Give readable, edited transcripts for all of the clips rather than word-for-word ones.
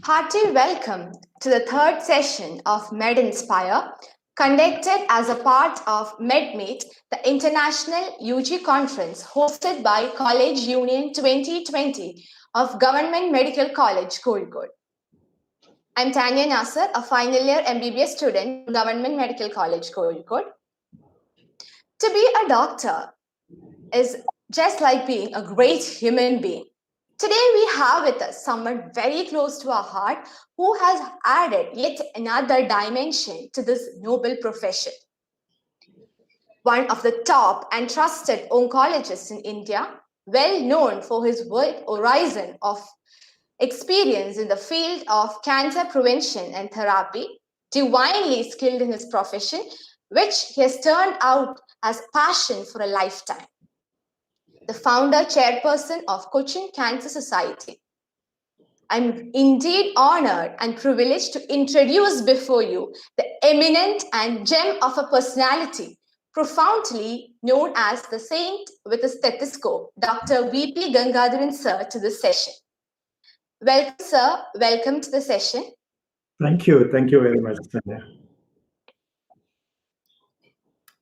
Hearty welcome to the third session of MEDINSPIRE, conducted as a part of MEDMEET, the international UG conference hosted by College Union 2020 of Government Medical College, Calicut. I'm Tanya Nasser, a final year MBBS student from Government Medical College, Calicut. To be a doctor is just like being a great human being. Today we have with us someone very close to our heart who has added yet another dimension to this noble profession. One of the top and trusted oncologists in India, well known for his wide horizon of experience in the field of cancer prevention and therapy, divinely skilled in his profession, which he has turned out as passion for a lifetime. The founder chairperson of Cochin Cancer Society. I'm indeed honored and privileged to introduce before you the eminent and gem of a personality, profoundly known as the saint with a stethoscope, Dr. VP Gangadharan sir, to this session. Welcome, sir. Welcome to the session. Thank you. Thank you very much, Tanya.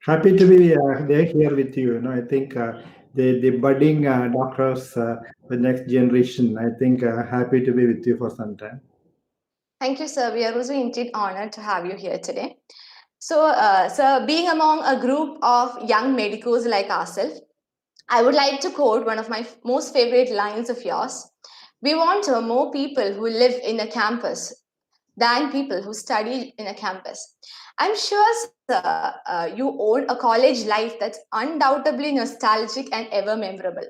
Happy to be there here with you. I think the budding doctors, the next generation, I think happy to be with you for some time. Thank you, sir. We are also indeed honored to have you here today. So, sir, being among a group of young medicos like ourselves, I would like to quote one of my most favorite lines of yours. We want more people who live in a campus than people who study in a campus. I'm sure, sir, you own a college life that's undoubtedly nostalgic and ever memorable.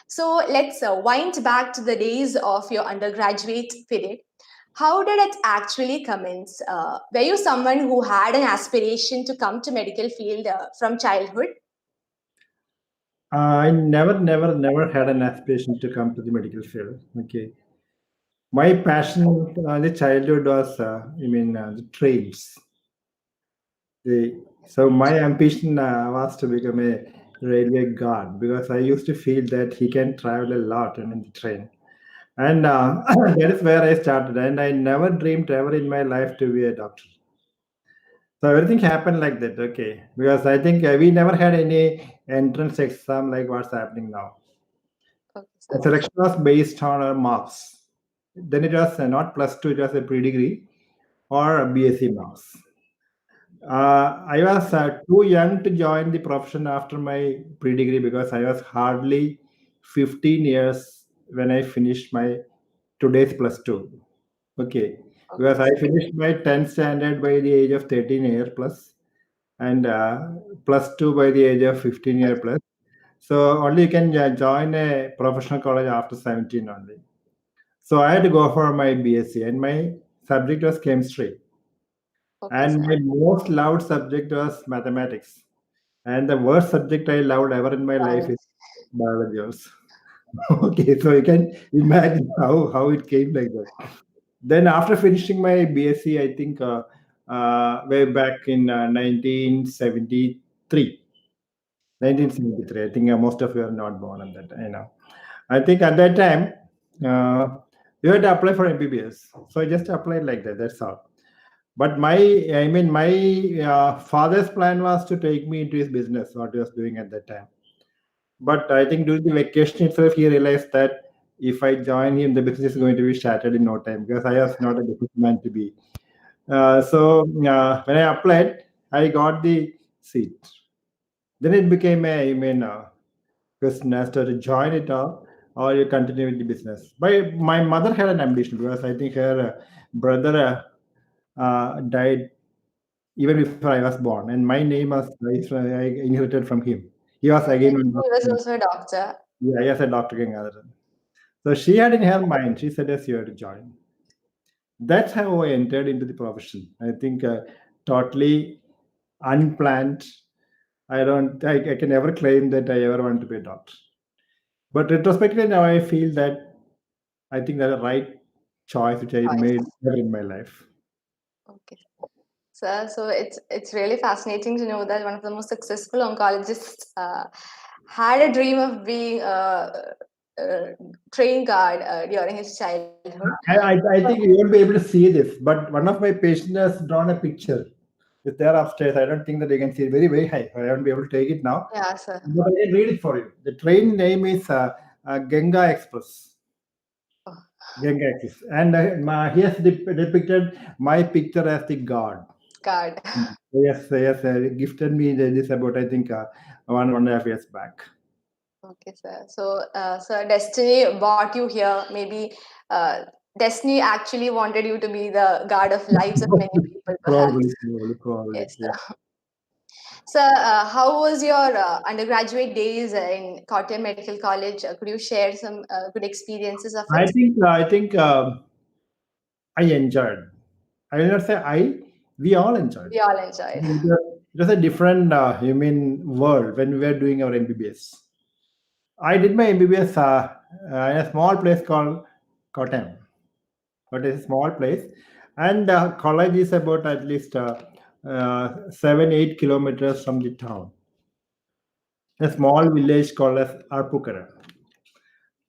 So let's wind back to the days of your undergraduate period. How did it actually commence? Were you someone who had an aspiration to come to medical field from childhood? I never had an aspiration to come to the medical field. Okay. My passion in the childhood was, the trains. So my ambition was to become a railway guard because I used to feel that he can travel a lot in the train. And that is where I started. And I never dreamed ever in my life to be a doctor. So everything happened like that, okay? Because I think we never had any entrance exam like what's happening now. Okay, The sir. selection was based on our marks. Then it was not plus two, it was a pre-degree or a BSc marks. I was too young to join the profession after my pre-degree because I was hardly 15 years when I finished my today's plus two. Okay, because I Okay. finished my 10th standard by the age of 13 year plus and plus two by the age of 15 year plus. So only you can join a professional college after 17 only. So I had to go for my BSc and my subject was chemistry. Okay, And sir. my most loved subject was mathematics. And the worst subject I loved ever in my life is biology. Also. Okay, so you can imagine how it came like that. Then after finishing my BSc, I think way back in 1973. 1973. I think most of you are not born at that time. I think at that time, you had to apply for MBBS. So I just applied like that. That's all. But my father's plan was to take me into his business, what he was doing at that time. But I think during the vacation itself, he realized that if I join him, the business is going to be shattered in no time because I was not a businessman to be. So when I applied, I got the seat. Then it became a question as to join it or you continue with the business. My mother had an ambition because I think her brother died even before I was born, and my name was I inherited from him. He was I again think one he was doctor. also a doctor. Yeah, yes, a Dr. Gangadharan. So she had in her mind, she said, yes, you have to join. That's how I entered into the profession. I think totally unplanned. I can never claim that I ever want to be a doctor. But retrospectively, now I feel that I think that's the right choice which I Choice. made ever in my life. Okay. Sir, so it's really fascinating to know that one of the most successful oncologists had a dream of being uh, train guard during his childhood. I think you won't be able to see this, but one of my patients has drawn a picture. It's there upstairs. I don't think that you can see it very, very high. I won't be able to take it now. Yeah, sir. But I can read it for you. The train name is Ganga Express. Oh, Ganga Express. And he has depicted my picture as the god. guard. Yes, yes. Gifted me this about, I think, 1.5 years back. Okay, sir. So, sir, destiny brought you here. Maybe uh, destiny actually wanted you to be the guard of lives of many people, Probably, perhaps. probably, probably. Yes, Yeah. sir. So, how was your undergraduate days in Cotton Medical College? Could you share some good experiences of it? I think I enjoyed. I will not say I. We all enjoyed. We all enjoyed. It was a different, world when we were doing our MBBS. I did my MBBS in a small place called Cotton, but it's a small place, and college is about at least 7-8 kilometers from the town. A small village called as Arpukara.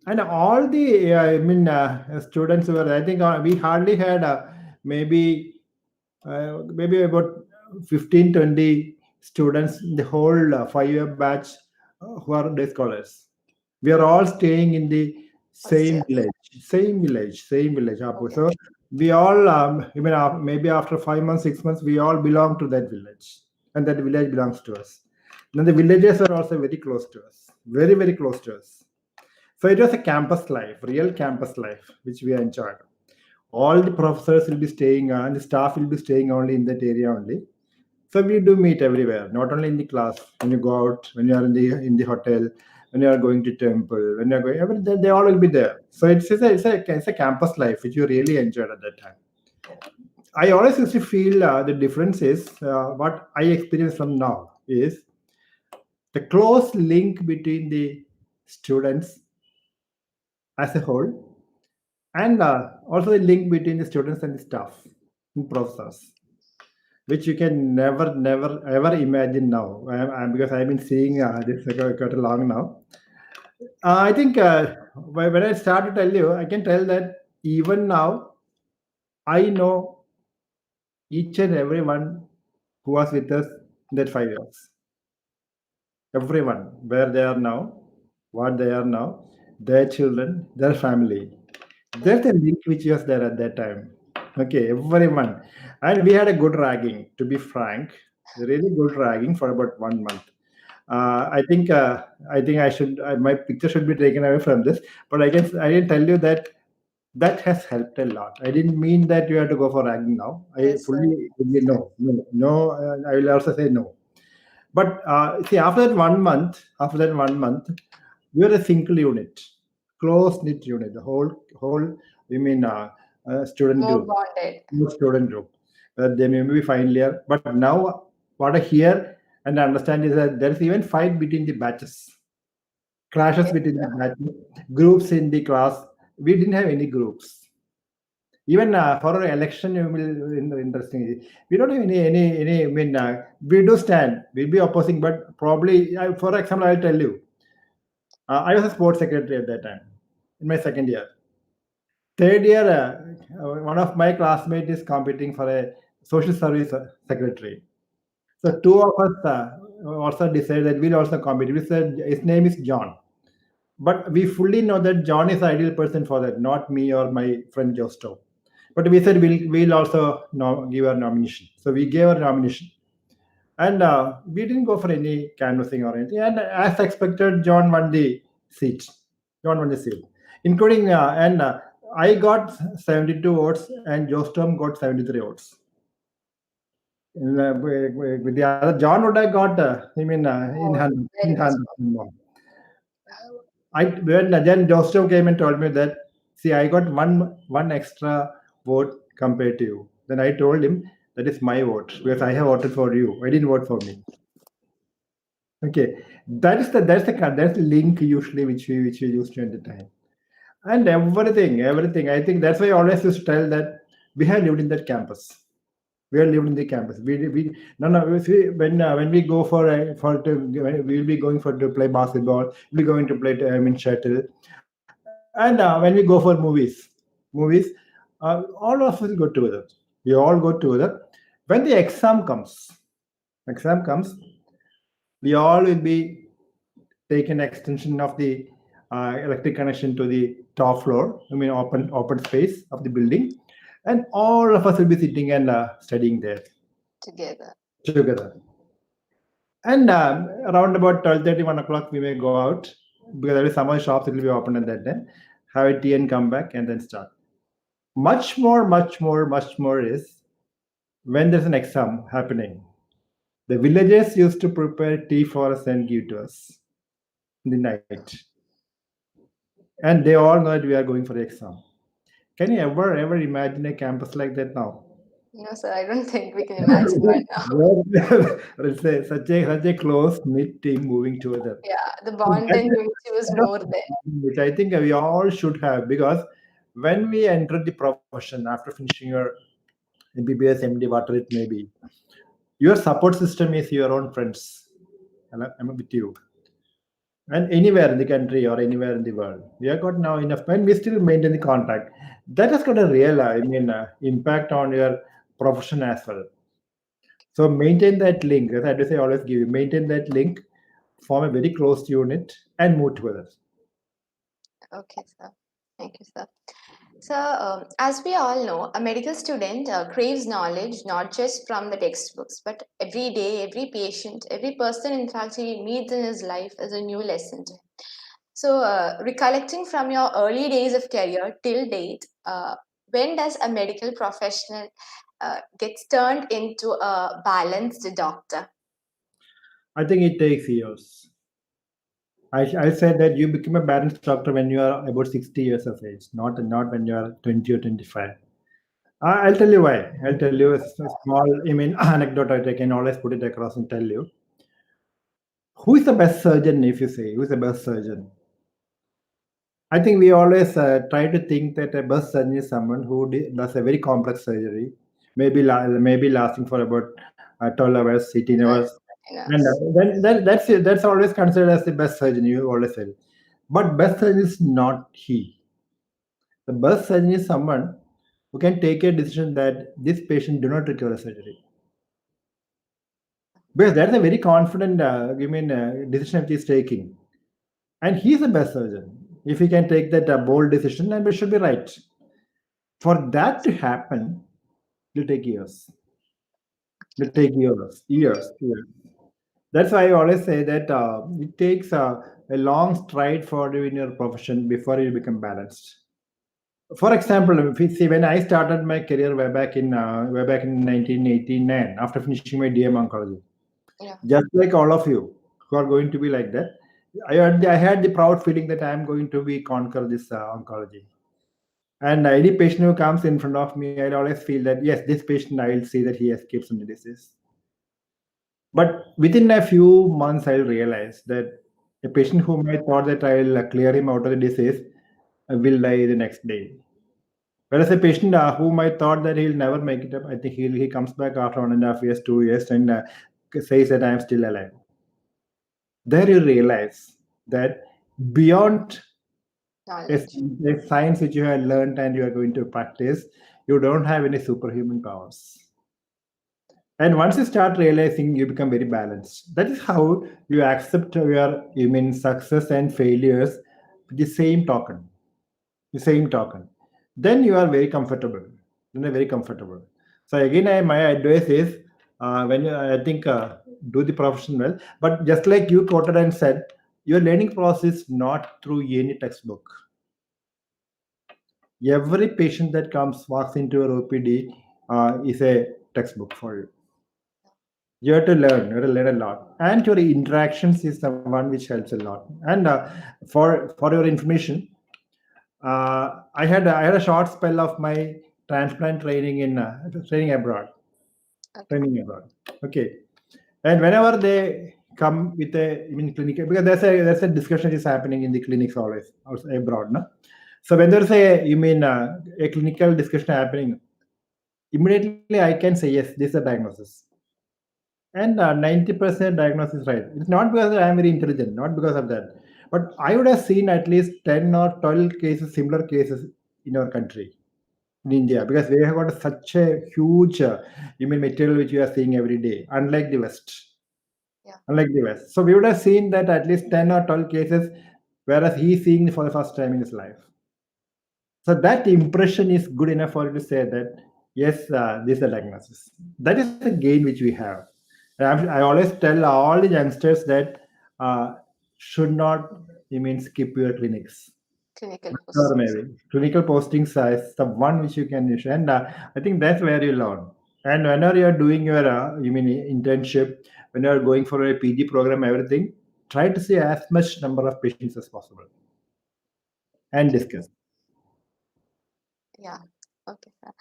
And all the students were, I think, we hardly had maybe about 15-20 students in the whole 5 year batch who are day scholars. We are all staying in the First same year. village, same village. Okay. So we all, maybe after 5 months, 6 months, we all belong to that village, and that village belongs to us. And the villages are also very close to us, very, very close to us. So it was a campus life, real campus life, which we enjoyed. All the professors will be staying, and the staff will be staying only in that area only. So we do meet everywhere, not only in the class. When you go out, when you are in the hotel, when you are going to temple, when you are going, they all will be there. So it's a campus life which you really enjoyed at that time. I always used to feel the difference is what I experience from now is the close link between the students as a whole, and also the link between the students and the staff and professors, which you can never ever imagine now. Because I've been seeing this quite a long now. I think when I start to tell you, I can tell that even now I know each and everyone who was with us in that 5 years. Everyone, where they are now, what they are now, their children, their family. There's a link which was there at that time. Okay, everyone. And we had a good ragging, to be frank, really good ragging for about 1 month. I think my picture should be taken away from this, but I can tell you that that has helped a lot. I didn't mean that you have to go for ragging now. I Yes, sir. fully agree, no. I will also say no. But see, after that 1 month, we are a single unit, close knit unit. The whole, you mean, student More group, bonded. new student group. They may be final year, but now what I hear and understand is that there is even fight between the batches, clashes Yes, between the sir. batches, groups in the class. We didn't have any groups. Even for our election, you will interesting. We don't have any. I mean, we do stand. We'll be opposing, but probably, for example, I'll tell you. I was a sports secretary at that time in my second year. Third year, one of my classmates is competing for a social service secretary. So two of us also decided that we'll also compete. We said his name is John, but we fully know that John is the ideal person for that, not me or my friend Josto. But we said we'll also give our nomination. So we gave our nomination, and we didn't go for any canvassing or anything. And as expected, John won the seat. John won the seat, including and I got 72 votes, and Jostom got 73 votes. With the other, John would have got, in More, hand, very much more. When then Jostom came and told me that, see, I got one extra vote compared to you. Then I told him that is my vote because I have voted for you. I didn't vote for me. Okay, that's the link usually which we used to at the time, and everything. I think that's why I always used to tell that we have lived in that campus. We have lived in the campus. We no. When we go for to when we'll be going for to play basketball. We'll be going to play shuttle. And when we go for movies, all of us go together. We all go together. When the exam comes, we all will be taking extension of the electric connection to the top floor. I mean, open space of the building, and all of us will be sitting and studying there Together. together. And around about 12:30, 1 o'clock, we may go out because there is summer shops will be open at that time. Have a tea and come back and then start. Much more is when there's an exam happening. The villagers used to prepare tea for us and give to us in the night. And they all know that we are going for the exam. Can you ever imagine a campus like that now? No, sir, I don't think we can imagine right now. Let's say such a close knit team moving together. Yeah, the So bond that's and unity was the kind more of there. which I think we all should have, because when we enter the profession after finishing your MBBS, MD, whatever it may be, your support system is your own friends. I'm with you. And anywhere in the country or anywhere in the world, we have got now enough, and we still maintain the contact. That has got a real, impact on your profession as well. So maintain that link. As I do say, always give you maintain that link, form a very close unit, and move together. Okay, sir. Thank you, sir. So, as we all know, a medical student craves knowledge not just from the textbooks, but every day, every patient, every person, in fact, he meets in his life is a new lesson to him. So, recollecting from your early days of career till date, when does a medical professional gets turned into a balanced doctor? I think it takes years. I said that you become a balanced doctor when you are about 60 years of age, not when you are 20 or 25. I'll tell you why. I'll tell you a small, anecdote. I can always put it across and tell you. Who is the best surgeon, if you say? Who is the best surgeon? I think we always try to think that a best surgeon is someone who does a very complex surgery, maybe lasting for about 12 hours, 18 12, hours. 13 And hours. that's always considered as the best surgeon, you always say. But best surgeon is not he. The best surgeon is someone who can take a decision that this patient do not require a surgery. Because that's a very confident decision that he's taking. And he's the best surgeon. If he can take that bold decision, then we should be right. For that to happen, it'll take years. It'll take years. That's why I always say that it takes a long stride for you in your profession before you become balanced. For example, if you see, when I started my career way back in 1989, after finishing my DM oncology, Yeah. just like all of you who are going to be like that, I had the proud feeling that I am going to be conquer this oncology. And any patient who comes in front of me, I'll always feel that yes, this patient I will see that he escapes from the disease. But within a few months, I'll realize that a patient whom I thought that I'll clear him out of the disease will die the next day. Whereas a patient whom I thought that he'll never make it up, I think he comes back after 1.5 years, 2 years, and says that I am still alive. There you realize that beyond a, Knowledge. a science which you have learned and you are going to practice, you don't have any superhuman powers. And once you start realizing, you become very balanced. That is how you accept your success and failures with the same token. The same token. Then you are very comfortable. Then you're very comfortable. So again, my advice is when you, I think do the profession well. But just like you quoted and said, your learning process not through any textbook. Every patient that comes walks into your OPD is a textbook for you. You have to learn. You have to learn a lot, and your interactions is the one which helps a lot. And for your information, I had a short spell of my transplant training in training abroad. Okay. Training abroad. Okay, and whenever they come with a clinic, because there's a discussion is happening in the clinics always outside abroad, no? So when there's a clinical discussion happening, immediately I can say yes, this is a diagnosis. And 90% diagnosis right. It's not because I am very intelligent, not because of that, But I would have seen at least 10 or 12 cases, similar cases in our country, in India, because we have got such a huge, material which we are seeing every day, unlike the West. Yeah. Unlike the West. So we would have seen that at least 10 or 12 cases, whereas he's seeing for the first time in his life. So that impression is good enough for you to say that, yes, this is the diagnosis. That is the gain which we have. And I always tell all the youngsters that should not, skip your clinics. Clinical Or postings. maybe clinical postings is the one which you can use, and I think that's where you learn. And whenever you are doing your, internship, when you are going for a PG program, everything, try to see as much number of patients as possible and Okay. discuss. Yeah. Okay, sir.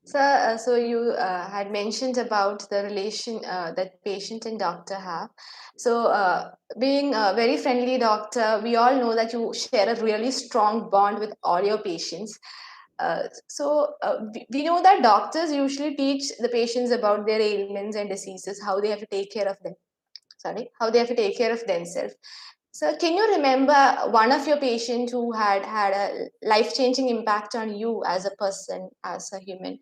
So, so you had mentioned about the relation that patient and doctor have. So, being a very friendly doctor, we all know that you share a really strong bond with all your patients. We know that doctors usually teach the patients about their ailments and diseases, how they have to take care of them. Sorry, how they have to take care of themselves. So, can you remember one of your patients who had a life-changing impact on you as a person, as a human?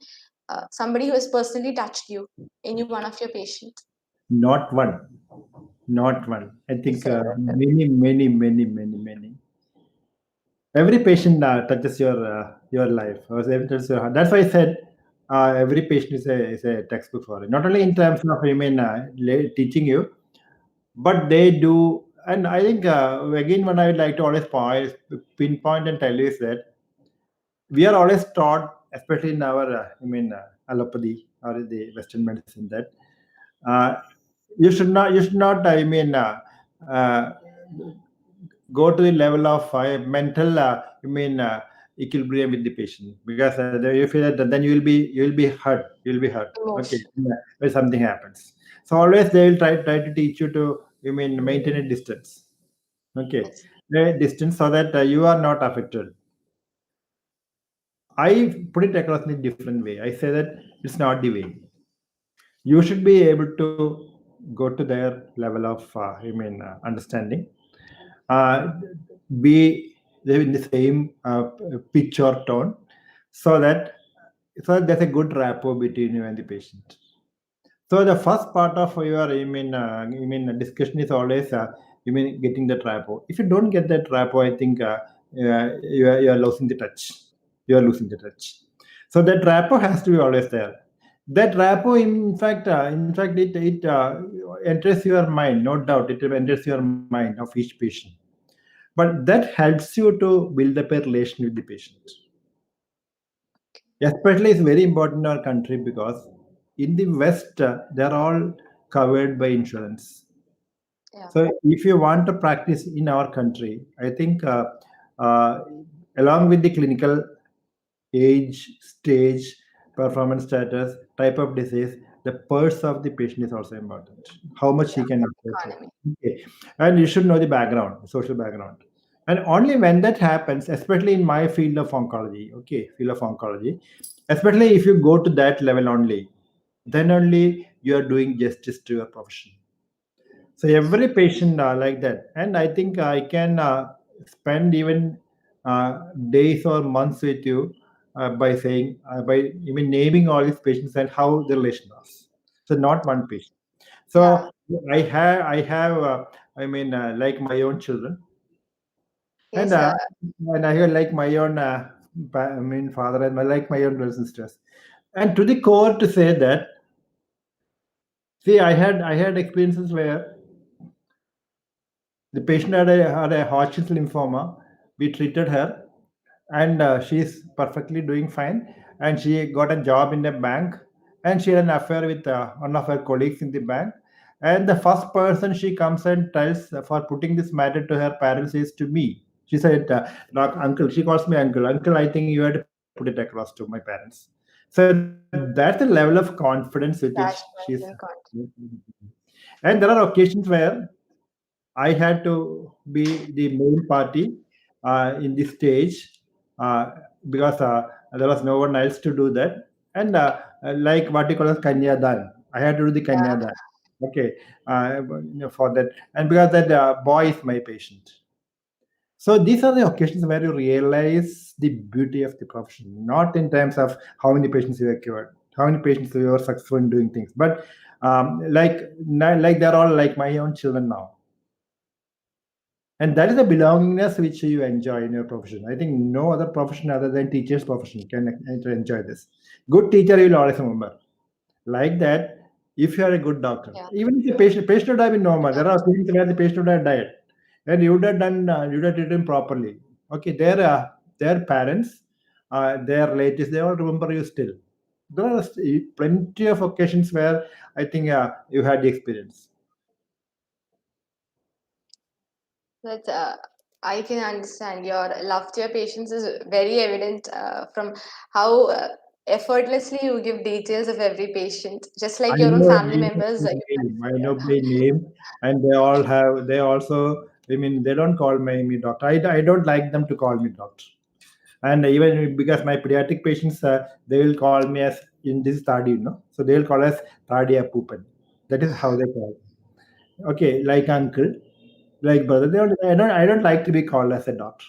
Somebody who has personally touched you, any one of your patients? Not one, not one. I Yes, think sir. many, many, many, many, many. Every patient touches your life. Or every touches your heart. That's why I said every patient is a textbook for it. Not only in terms of teaching you, but they do. And I think again, what I would like to always pinpoint and tell you is that we are always taught, especially in our allopathy or the Western medicine, that uh, you should not uh, go to the level of mental equilibrium with the patient, because you feel that then you will be hurt, okay, Emotion. yeah, when something happens. So always they will try to teach you to maintain a distance, okay, Yes. a distance, so that you are not affected. I put it across in a different way. I say that it's not the way. You should be able to go to their level of understanding, uh, be in the same pitch or tone, so that there's a good rapport between you and the patient. So the first part of your discussion is always getting that rapport. If you don't get that rapport, I think you are losing the touch. You are losing the touch. So that rapport has to be always there. That rapport, in fact, it enters your mind. No doubt, it enters your mind of each patient. But that helps you to build up a relation with the patient. Especially, it's very important in our country because in the West, they're all covered by insurance. Yeah. So, if you want to practice in our country, I think uh, along with the clinical age, stage, performance status, type of disease, the purse of the patient is also important. How much Yeah. he can afford for. Economy. Okay. And you should know the background, social background. And only when that happens, especially in my field of oncology, okay, field of oncology, especially if you go to that level only, then only you are doing justice to your profession. So every patient like that, and I think I can spend even days or months with you by even naming all these patients and how the relation was. So not one patient. Yeah. So I have like my own children, and Yes, sir. I have like my own father, and like my own brothers and sisters. And to the core, to say that, see, I had experiences where the patient had a Hodgkin's lymphoma. We treated her, and she's perfectly doing fine. And she got a job in a bank, and she had an affair with one of her colleagues in the bank. And the first person she comes and tells for putting this matter to her parents is to me. She said, "Look, uncle." She calls me uncle. Uncle, I think you had to put it across to my parents. So that's the level of confidence with which she's. Attachment and contact. And there are occasions where I had to be the main party in the stage uh, because there was no one else to do that. And like what you call as Kanyadan, I had to do the Yeah. Kanyadan. Okay, for that. And because that boy is my patient. So these are the occasions where you realize the beauty of the profession, not in terms of how many patients you have cured, how many patients you are successful in doing things, but like they're all like my own children now. And that is the belongingness which you enjoy in your profession. I think no other profession other than teacher's profession can enjoy this. Good teacher you will always remember. Like that, if you are a good doctor, Yeah, even if the patient would have been normal, there are doctor. things where the patient would have died, and you would have done, you would have treated him properly. Okay, their parents, their relatives, they all remember you still. There are plenty of occasions where I think you had the experience. But I can understand your love to your patients is very evident from how effortlessly you give details of every patient, just I like your own know family names members. by You name. I mentioned, know by name, and they all have. They also. I mean, they don't call me doctor. I don't like them to call me doctor. And even because my pediatric patients, they will call me as in this study, so they will call us Tadia Poopan. That is how they call. Okay, like uncle, like brother. I don't like to be called as a doctor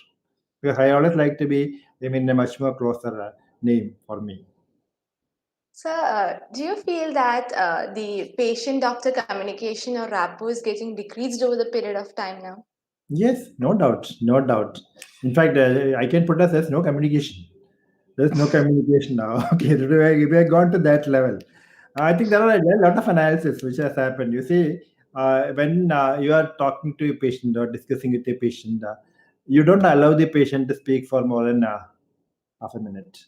because I always like to be. I mean, a much more closer name for me. so, do you feel that the patient-doctor communication or rapport is getting decreased over the period of time now? Yes, no doubt, no doubt. In fact, I can put us as no communication. There's no communication now. Okay, we have gone to that level. I think there are a lot of analysis which has happened. You see, when you are talking to a patient or discussing with a patient, you don't allow the patient to speak for more than half a minute.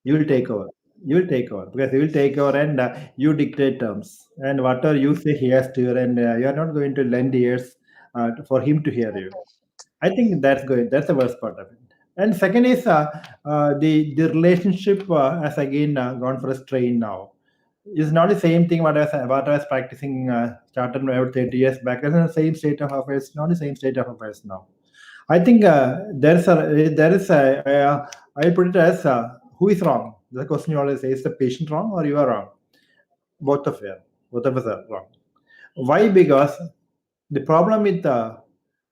You will take over. You will take over because you will take over and you dictate terms. And whatever you say, he has to hear, and you are not going to lend ears for him to hear you. I think that's good. That's the worst part of it. And second is the relationship has again gone for a strain now. It's not the same thing what I was practicing started about 30 years back. It's the same state of affairs, not the same state of affairs now. I think I put it as who is wrong? The question you always say is the patient wrong or you are wrong? Both of us are wrong. Why? Because the problem with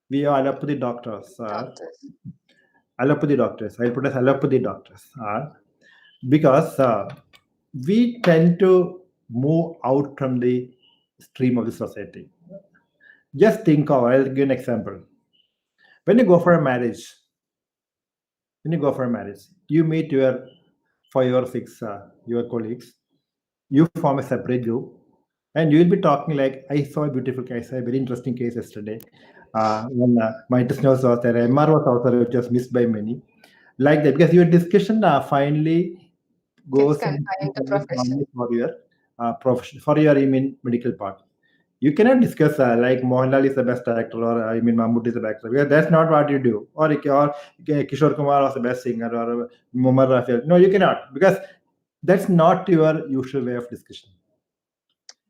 we are allopathy doctors Doctors. allopathy doctors. I'll put as allopathy doctors are because we tend to move out from the stream of the society. Just think of, I'll give an example. When you go for a marriage, when you go for a marriage, you meet your 5 or 6 your colleagues, you form a separate group, and you will be talking like, I saw a beautiful case, a very interesting case yesterday. When Midas Nose was there, MR was also which was missed by many. Like that, because your discussion finally Gets goes confined to profession. only for your profession, for your I mean medical part. You cannot discuss like Mohanlal is the best actor or I mean Mammootty is the best actor. Because that's not what you do. Or Kishore Kumar was the best singer or Muhammad Rafi. No, you cannot because that's not your usual way of discussion.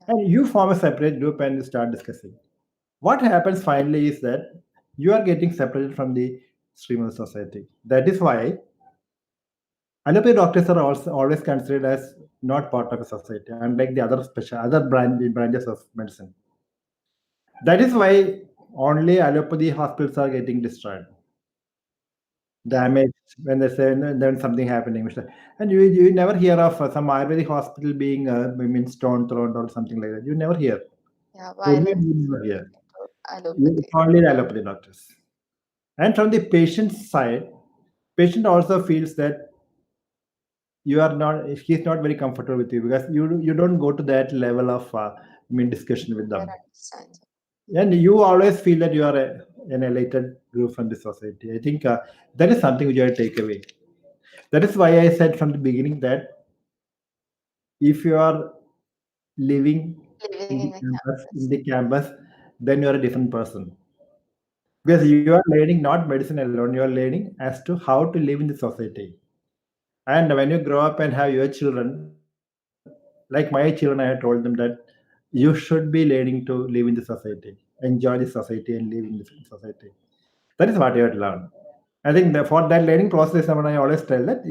And you form a separate group and you start discussing. What happens finally is that you are getting separated from the stream of society. That is why allopathy doctors are also always considered as not part of a society, unlike the other branches of medicine. That is why only allopathy hospitals are getting destroyed, Yeah, damaged when they say then something happening. And you never hear of some Ayurvedic hospital being I mean stone thrown or something like that. You never hear. yeah, Only violence you never hear. to It's allopathy. only the allopathy doctors. And from the patient's side, patient also feels that you are not he's not very comfortable with you because you don't go to that level of I mean discussion with Their them, understanding. and you always feel that you are an elated group from the society. I think that is something which I take away. That is why I said from the beginning that if you are living Living in a in campus. the campus, then you are a different person because you are learning not medicine alone. You are learning as to how to live in the society. And when you grow up and have your children, like my children, I have told them that you should be learning to live in the society, enjoy the society, and live in the society. That is what you have to learn. I think for that learning process, I always tell that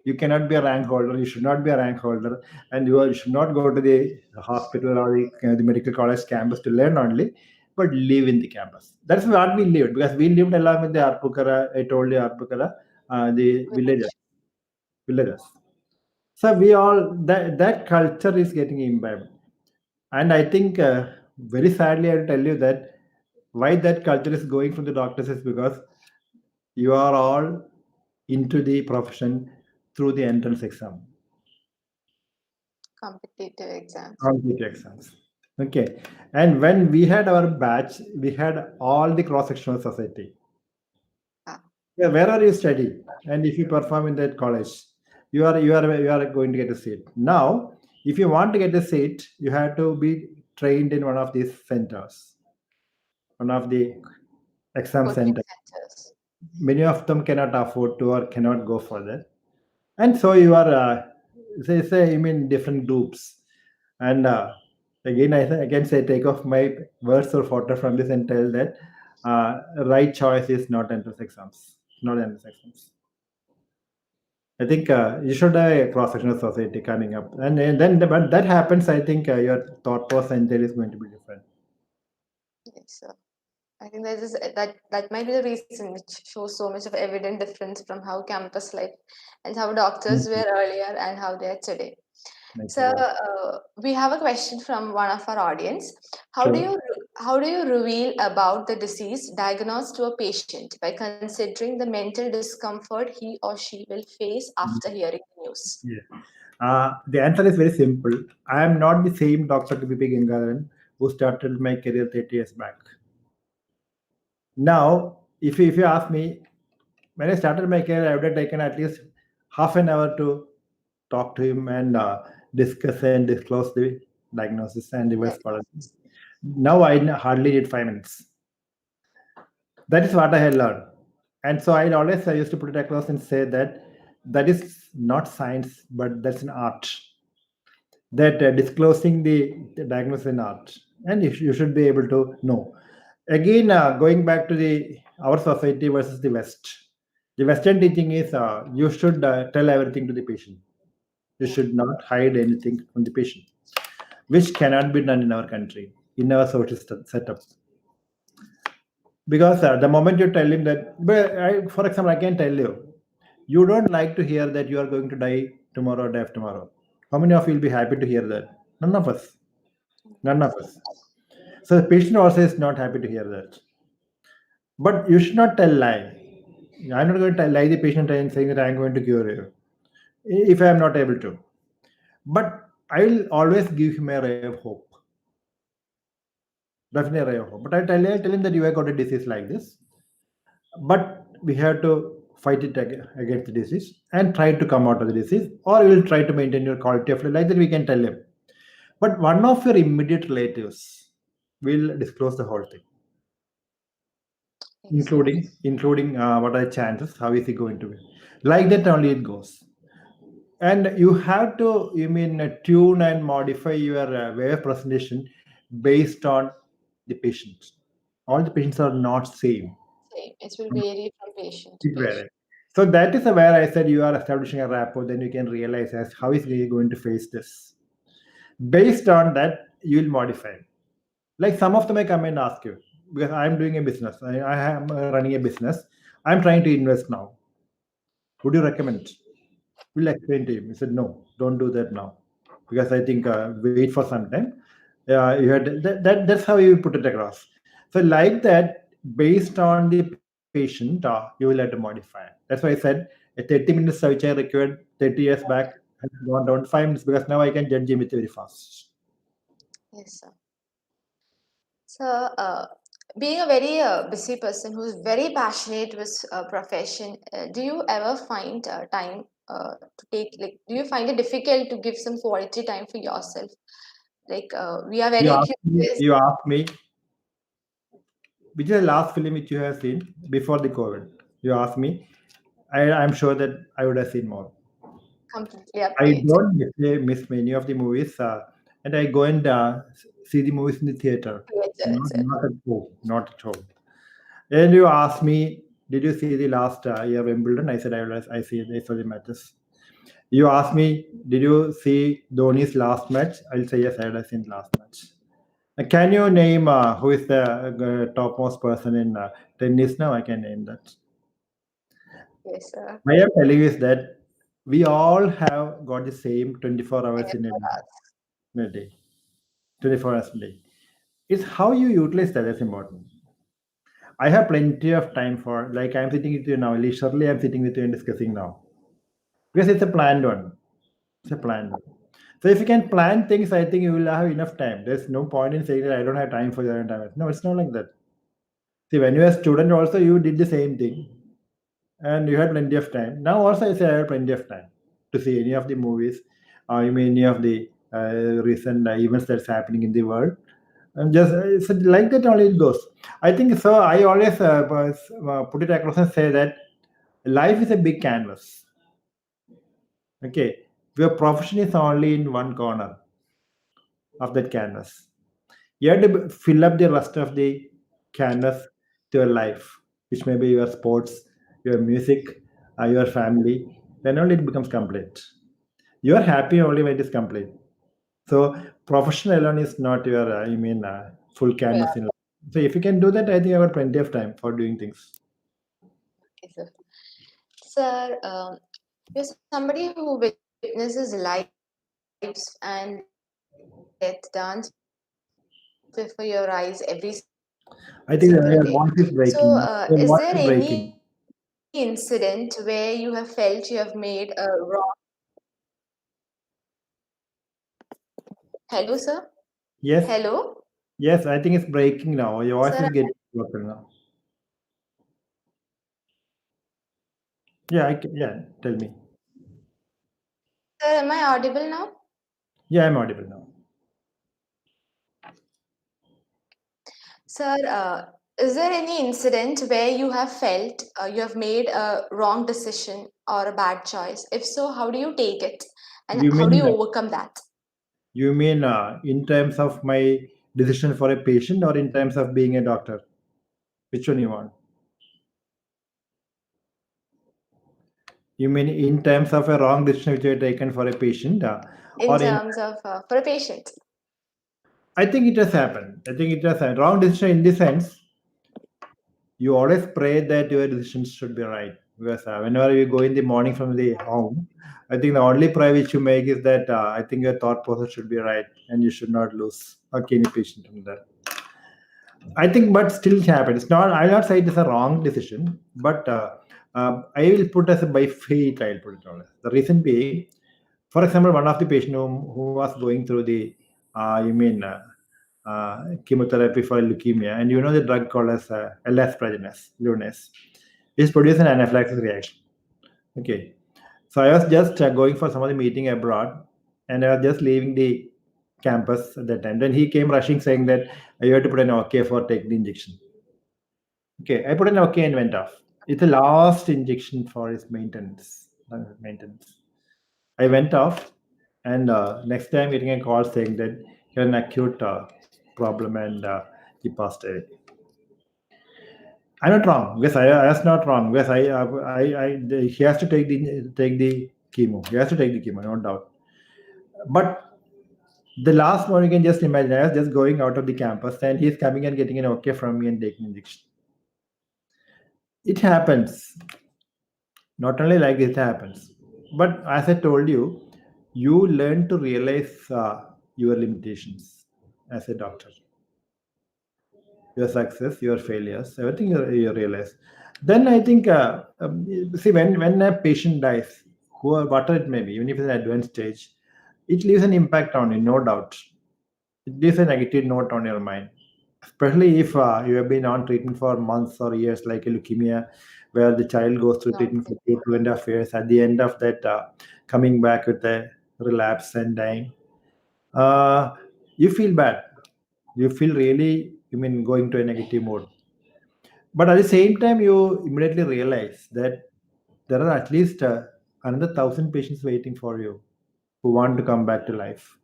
you cannot be a rank holder, you should not be a rank holder, and you should not go to the hospital or the medical college campus to learn only. but live in the campus. That's what we lived, because we lived along with the Arpukara. I told you Arpukara, the Village. villagers. So we all that culture is getting imbibed, and I think very sadly I will tell you that why that culture is going from the doctors is because you are all into the profession through the entrance exam, Competitive exams. competitive exams. Okay, and when we had our batch, we had all the cross-sectional society. Ah, Yeah, wherever you study, and if you perform in that college, you are going to get a seat. Now, if you want to get a seat, you have to be trained in one of these centers, one of the exam coaching centers. centers. Many of them cannot afford to or cannot go for that, and so you are say you mean different groups. And again, I can say take off my words or photo from this and tell that right choice is not entrance exams, not entrance exams. I think you should have a cross-sectional society coming up, and then when that happens, I think your thought process and there is going to be different. Yes, sir. I think that might be the reason which shows so much of evident difference from how campus life and how doctors were earlier and how they are today. Thank So you. we have a question from one of our audience. How do Sure. you how do you reveal about the disease diagnosed to a patient by considering the mental discomfort he or she will face after hearing the news? Yeah. The answer is very simple. I am not the same Dr. P.P. Gangadharan who started my career 30 years back. Now, if you ask me, when I started my career, I would have taken at least half an hour to talk to him and discuss and disclose the diagnosis and reverse policy. Diagnosis. Now I hardly need 5 minutes. That is what I had learned. And so I used to put it across and say that that is not science, but that's an art. That disclosing the diagnosis in art, and you should be able to know. Again, going back to the our society versus the Western teaching is you should tell everything to the patient. You Yeah. should not hide anything from the patient, which cannot be done in our country, in our social setup. Because the moment you tell him that, but for example, I can tell you, you don't like to hear that you are going to die tomorrow or day after tomorrow. How many of you will be happy to hear that? None of us. None of us. So the patient also is not happy to hear that. But you should not tell lie. I'm not going to tell lie the patient and saying that I'm going to cure you if I am not able to. But I will always give him a ray of hope. Definitely a ray of hope. But I'll tell him that you have got a disease like this, but we have to fight it against the disease and try to come out of the disease, or you will try to maintain your quality of life. Like that, we can tell him. But one of your immediate relatives will disclose the whole thing, Yes, sir. including what are the chances, how is he going to be. Like that only it goes. And you have to, you mean, tune and modify your way of presentation based on the patients. All the patients are not same. Same. It will vary from patient to It patient. varies. So that is where I said you are establishing a rapport, then you can realize as how is he going to face this. Based on that, you will modify. Like some of them may come and ask you, because I'm doing a business, I am running a business, I'm trying to invest now. Would you recommend? We'll explain to him. He said, no, don't do that now. Because I think wait for some time. You had that's how you put it across. So like that, based on the patient, you will have to modify. That's why I said a 30 minutes which I required 30 years back has gone down to 5 minutes, because now I can judge him with very fast. Yes, sir. So, being a very busy person who's very passionate with profession, do you ever find time to take, like, do you find it difficult to give some quality time for yourself? Like, we are You very asked me, curious. you asked me, which is the last film which you have seen before the COVID? You asked me. I'm sure that I would have seen more. Completely I updates. don't miss many of the movies, and I go and see the movies in the theater, It's not at home, not at home. And you ask me, did you see the last year Wimbledon? I said I saw the matches. You ask me, did you see Dhoni's last match? I'll say yes, I have seen the last match. Can you name who is the topmost person in tennis now? I can name that. Yes, sir. My am telling you is that we all have got the same 24 hours in a day, 24 hours a day. It's how you utilize that that's important. I have plenty of time for, like I'm sitting with you now, leisurely I'm sitting with you and discussing now. Because it's a planned one. It's a planned one. So if you can plan things, I think you will have enough time. There's no point in saying that I don't have time for your time. No, it's not like that. See, when you were a student also, you did the same thing and you had plenty of time. Now also I say I have plenty of time to see any of the movies or you mean any of the recent events that's happening in the world. And just it's like that only it goes. I think so. I always put it across and say that life is a big canvas. Okay, your profession is only in one corner of that canvas. You have to fill up the rest of the canvas to your life, which may be your sports, your music, your family. Then only it becomes complete. You are happy only when it is complete. So profession alone is not your, full canvas in life. So if you can do that, I think I have plenty of time for doing things. Okay, sir. Sir, you're somebody who witnesses lives and death dance before your eyes every single day. So, is there any incident where you I have think felt your you have voice is made a breaking. Your wrong? voice is breaking. Hello, sir. Yes, Hello, yes, I think it's breaking now. Your voice sir. is getting broken now. Yeah, yeah, tell me. Sir, am I audible now? Yeah, I'm audible now. Sir, is there any incident where you have felt you have made a wrong decision or a bad choice? If so, how do you take it and You how do mean you overcome that? in terms of my decision for a patient or in terms of being a doctor? Which one you want? You mean in terms of a wrong decision which I taken for a patient, In or in? terms of for a patient? I think it has happened. I think it has happened. Wrong decision in the sense you always pray that your decisions should be right. Because whenever you go in the morning from the home, I think the only prayer which you make is that I think your thought process should be right and you should not lose a kidney patient from that. I think, but still it happened. It's not. I'll not say it is a wrong decision, but I will put as a by faith. I'll put it on. The reason being, for example, one of the patient who was going through the, chemotherapy for leukemia, and you know the drug called as LS Lunes, is producing an anaphylaxis reaction. Okay, so I was just going for some of the meeting abroad, and I was just leaving the campus at that time. Then he came rushing saying that you have to put an OK for taking the injection. Okay, I put an OK and went off. It's the last injection for his maintenance. Maintenance. I went off, and next time getting a call saying that he had an acute problem and he passed away. I'm not wrong because I was not wrong because he has to take the chemo. He has to take the chemo, no doubt. But the last one you can just imagine, I was just going out of the campus and he's coming and getting an OK from me and taking injection. It happens. Not only like it happens, but as I told you, you learn to realize your limitations as a doctor, your success, your failures, everything you realize. Then I think, see, when a patient dies, whatever it may be, even if it's an advanced stage, it leaves an impact on you, no doubt. It leaves a negative note on your mind, especially if you have been on treatment for months or years, like a leukemia, where the child goes through treatment for Okay. 2.5 years. At the end of that, coming back with a relapse and dying, uh, you feel bad. You feel really, going to a negative mode. But at the same time, you immediately realize that there are at least another 1,000 patients waiting for you who want to come back to life.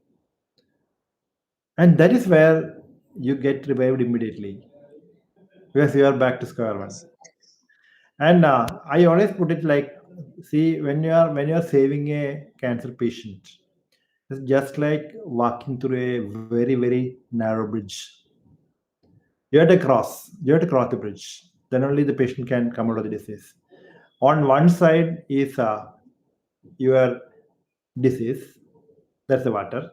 And that is where you get revived immediately because you are back to square one. And I always put it like, see, when you are saving a cancer patient, It's just like walking through a very, very narrow bridge. You have to cross the bridge. Then only the patient can come out of the disease. On one side is your disease, that's the water.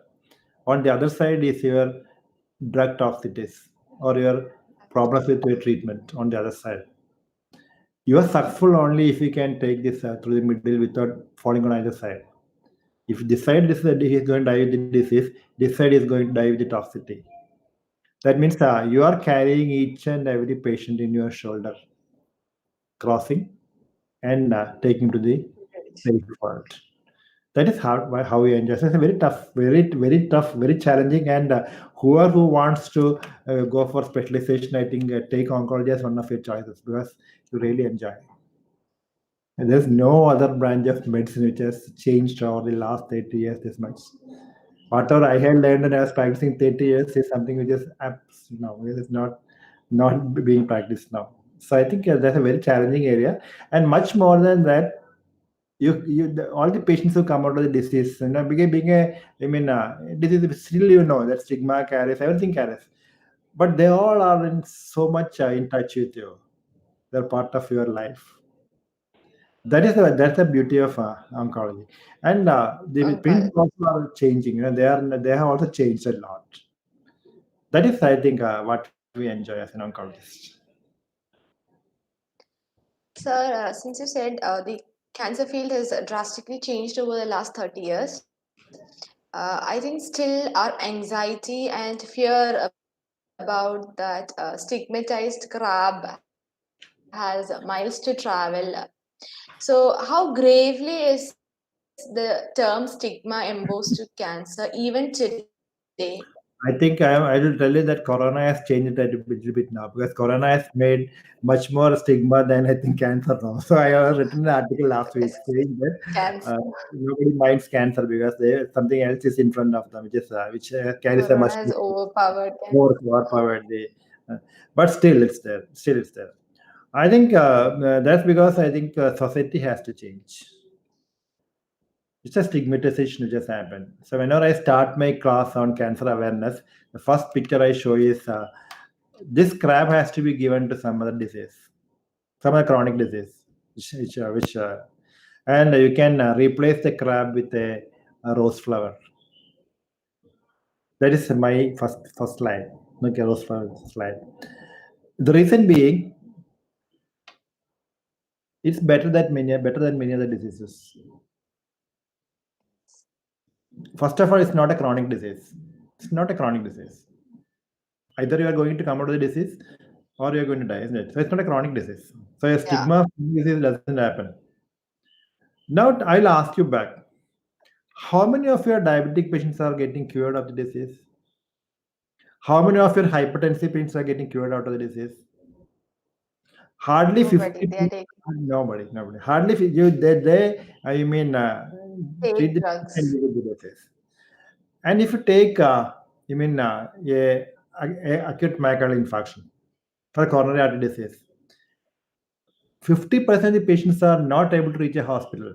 On the other side is your drug toxicities or your problems with your treatment on the other side. You are successful only if you can take this through the middle without falling on either side. If this side is he is going to die with the disease, this side is going to die with the toxicity. That means you are carrying each and every patient in your shoulder, crossing and taking to the safe world. That is how we enjoy. So it's a very tough, very tough, very challenging. And whoever wants to go for specialization, I think take oncology as one of your choices because you really enjoy. And there's no other branch of medicine which has changed over the last 30 years this much. Whatever I had learned and I was practicing 30 years is something which is now it is not being practiced now. So I think that's a very challenging area, and much more than that, all the patients who come out of the disease, being a, I mean, disease still that stigma carries, everything carries, but they all are in so much in touch with you. They're part of your life. That's the beauty of oncology, and the Oncology. principles are changing. They have also changed a lot. That is, I think, what we enjoy as an oncologist. Sir, since you said the cancer field has drastically changed over the last 30 years, I think still our anxiety and fear about that stigmatized crab has miles to travel. So, how gravely is the term stigma imposed to cancer even today? I think I will tell you that Corona has changed that a little bit now because Corona has made much more stigma than I think cancer now. So I have written an article last week saying that Cancer, nobody minds cancer because something else is in front of them, which carries a corona much has overpowered more power. But still, it's there. Still, it's there. I think that's because I think society has to change. It's a stigmatization which has happened. So whenever I start my class on cancer awareness, the first picture I show is this crab has to be given to some other disease, some other chronic disease, and you can replace the crab with a rose flower. That is my first slide, like a rose flower slide. The reason being, it's better than many other diseases. First of all, it's not a chronic disease. It's not a chronic disease. Either you are going to come out of the disease or you're going to die, isn't it? So it's not a chronic disease. So a Yeah, stigma of disease doesn't happen. Now I'll ask you back. How many of your diabetic patients are getting cured of the disease? How many of your hypertensive patients are getting cured out of the disease? Hardly nobody. 50. They are taking Nobody. Hardly you I mean treat fake the patient and drugs. you get the disease. And if you take you mean a acute myocardial infarction for coronary artery disease, 50% of the patients are not able to reach a hospital,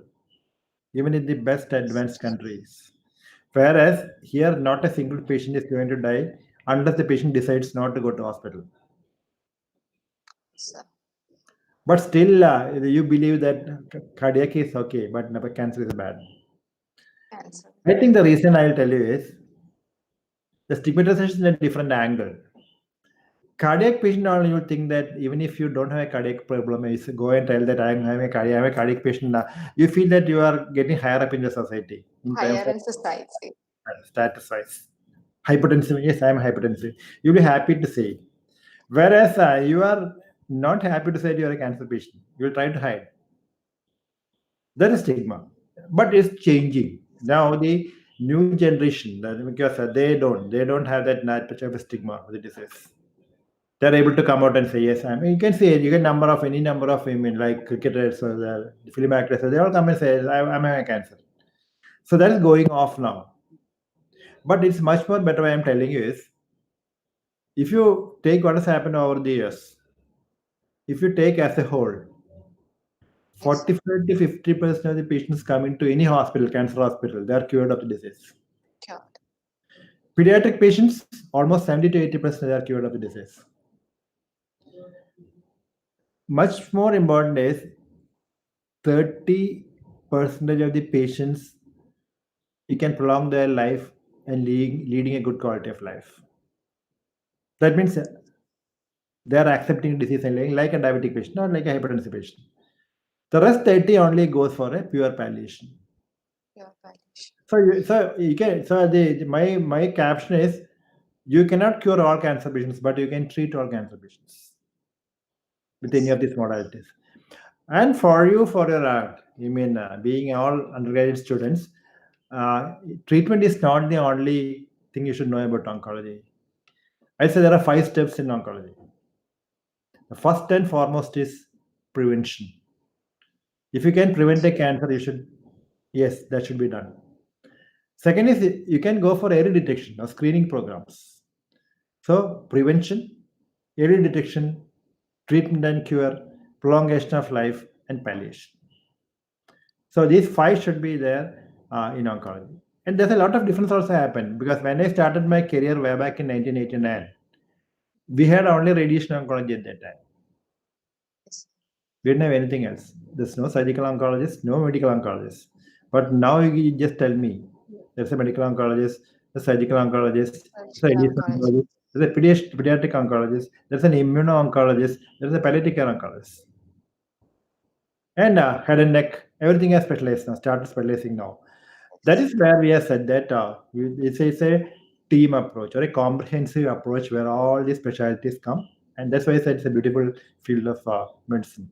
even in the best advanced countries. Whereas here, not a single patient is going to die unless the patient decides not to go to hospital. So, But still, you believe that cardiac is okay, but never cancer is bad. cancer. I think the reason I'll tell you is the stigmatization is a different angle. Cardiac patient, all you think that even if you don't have a cardiac problem, you go and tell that I'm a cardiac patient. You feel that you are getting higher up in the society in terms Higher of in society. status wise. Hypertensive, yes, I'm hypertensive. You'll be happy to say. Whereas you are not happy to say you're a cancer patient. You'll try to hide. That is stigma. But it's changing. Now the new generation, because they don't have that much of a stigma with the disease. They're able to come out and say, yes, you can say, you get any number of women like cricketers or the film actors, they all come and say, I'm having cancer. So that is going off now. But it's much more better what I'm telling you is, if you take what has happened over the years, if you take as a whole, Yes, sir. 45 to 50% of the patients coming to any hospital, cancer hospital, they are cured of the disease. Cured. Pediatric patients, almost 70 to 80% are cured of the disease. Much more important is 30% of the patients, you can prolong their life and leading a good quality of life. That means they are accepting disease and living like a diabetic patient, not like a hypertensive patient. The rest 30 only goes for a pure palliation. Pure palliation. So you can, so my caption is, you cannot cure all cancer patients, but you can treat all cancer patients with any of these modalities. And for you, for your being all undergraduate students, treatment is not the only thing you should know about oncology. I say there are 5 steps in oncology. The first and foremost is prevention. If you can prevent a cancer, you should, yes, that should be done. Second is you can go for early detection or screening programs. So prevention, early detection, treatment and cure, prolongation of life, and palliation. So these 5 should be there in oncology. And there's a lot of difference also happened, because when I started my career way back in 1989, we had only radiation oncology at that time. Yes. We didn't have anything else. There's no surgical oncologist, no medical oncologist. But now you just tell me, there's a medical oncologist, a surgical oncologist, there's a Surgical radiation oncology. oncologist, there's a pediatric oncologist, there's an immuno-oncologist, there's a palliative care oncologist. And head and neck, everything has specialized now, started specializing now. That is where we have said that it's a team approach or a comprehensive approach where all these specialties come. And that's why I said it's a beautiful field of medicine.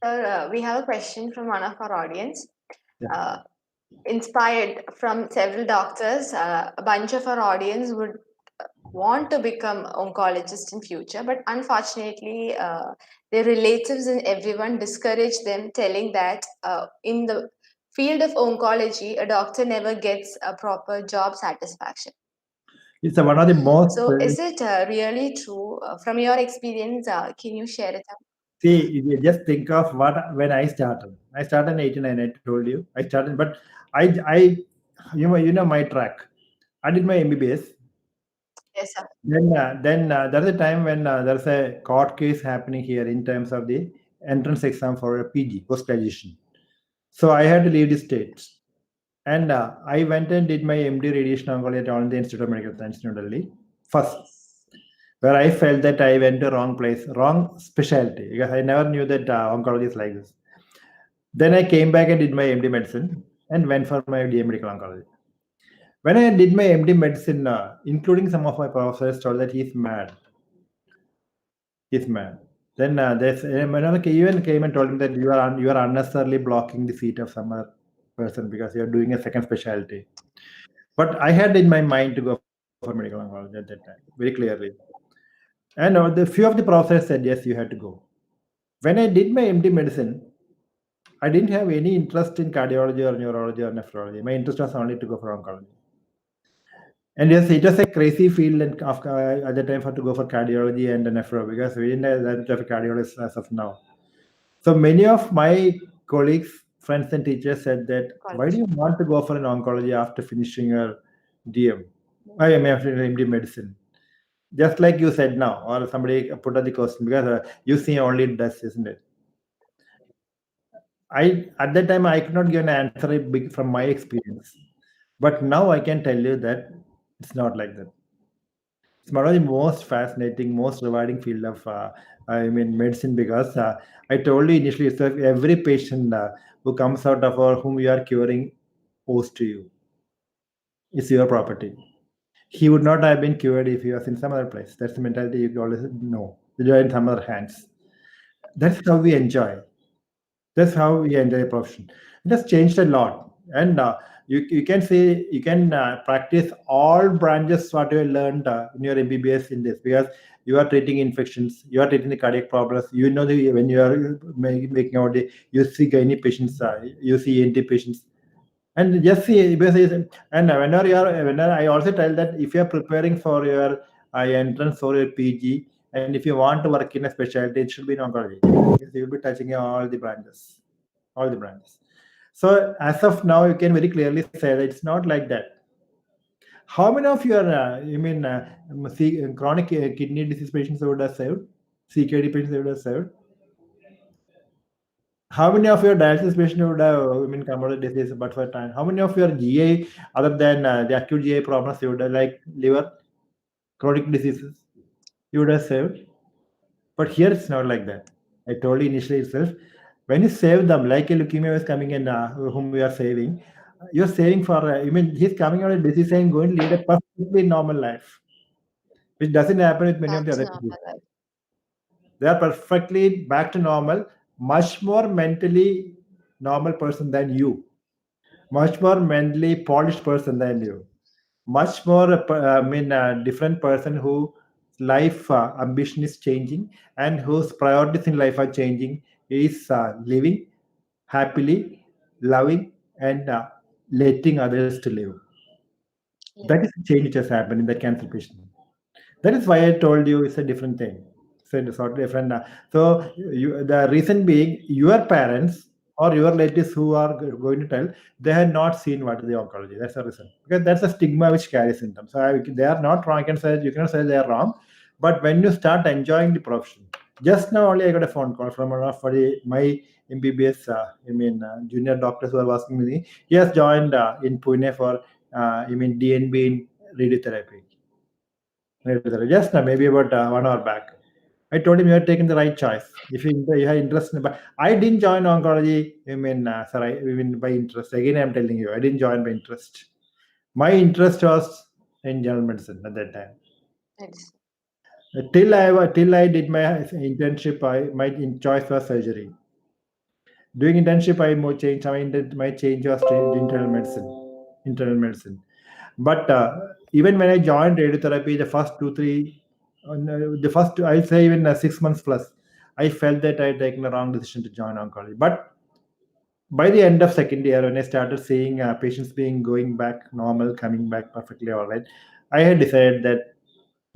Sir, we have a question from one of our audience. Yeah. Inspired from several doctors, a bunch of our audience would want to become oncologists in future, but unfortunately, their relatives and everyone discourage them, telling that in the field of oncology, a doctor never gets a proper job satisfaction. It's one of the most. So, is it really true? From your experience, can you share it out? See, if you just think of what when I started. I started in '89. I told you I started, but I, you know my track. I did my MBBS. Yes, sir. Then there's a time when there's a court case happening here in terms of the entrance exam for a PG post graduation. So I had to leave the state, and I went and did my MD radiation oncology at All India Institute of Medical Science, New Delhi. First, where I felt that I went to wrong place, wrong specialty, because I never knew that oncology is like this. Then I came back and did my MD medicine and went for my DA medical oncology. When I did my MD medicine, including some of my professors told that he's mad. He's mad. Then there's another even came and told me that you are unnecessarily blocking the seat of some other person because you're doing a second specialty. But I had in my mind to go for medical oncology at that time, very clearly. And the few of the professors said yes, you had to go. When I did my MD medicine, I didn't have any interest in cardiology or neurology or nephrology. My interest was only to go for oncology. And yes, it was a crazy field and at the time for to go for cardiology and nephro because we didn't have that much of a cardiologist as of now. So many of my colleagues, friends, and teachers said that why do you want to go for an oncology after finishing your DM? I mean, after MD medicine. Just like you said now, or somebody put up the question because you see only dust, isn't it? I at that time I could not give an answer big from my experience, but now I can tell you that it's not like that. It's one of the most fascinating, most rewarding field of medicine because I told you initially, it's like every patient who comes out of or whom you are curing owes to you. It's your property. He would not have been cured if he was in some other place. That's the mentality you always know. You are in some other hands. That's how we enjoy. That's how we enjoy a profession. It has changed a lot, and you can say you can practice all branches what you learned in your MBBS in this because you are treating infections, you are treating the cardiac problems. You know when you are making out the you see any patients, you see ENT patients, and just see because and whenever I also tell that if you are preparing for your entrance or your PG, and if you want to work in a specialty, it should be in oncology because you will be touching all the branches, all the branches. So as of now, you can very clearly say that it's not like that. How many of your, chronic kidney disease patients would have saved? CKD patients would have saved? How many of your dialysis patients would have, come out of disease but for time? How many of your GA, other than the acute GA problems, you would have, like liver, chronic diseases, you would have saved? But here it's not like that. I told you initially itself, when you save them, like a leukemia is coming in, whom we are saving, you're saving for, he's coming out of disease and going to lead a perfectly normal life, which doesn't happen with many of the That's other normal, people. right? They are perfectly back to normal, much more mentally normal person than you, much more mentally polished person than you, much more, different person who life ambition is changing and whose priorities in life are changing, is living happily, loving, and letting others to live. Yeah. That is the change which has happened in the cancer patient. That is why I told you it's a different thing. So it's sort of different. So the reason being, your parents or your relatives who are going to tell, they had not seen what is the oncology. That's the reason. Because that's a stigma which carries in them. So they are not wrong. I can say, you cannot say they are wrong. But when you start enjoying the profession, just now only I got a phone call from one of my MBBS, junior doctors who are asking me. He has joined in Pune for, DNB in radiotherapy. Just now, maybe about 1 hour back. I told him you are taking the right choice. If you have interest, but I didn't join oncology. Sir, by interest. Again, I'm telling you, I didn't join by interest. My interest was in general medicine at that time. It's Till I did my internship, my choice was surgery. Doing internship, I more changed. My change was to internal medicine. Internal medicine. But even when I joined radiotherapy, the first two, three, no, the first, I'll say even 6 months plus, I felt that I had taken the wrong decision to join oncology. But by the end of second year, when I started seeing patients being going back normal, coming back perfectly all right, I had decided that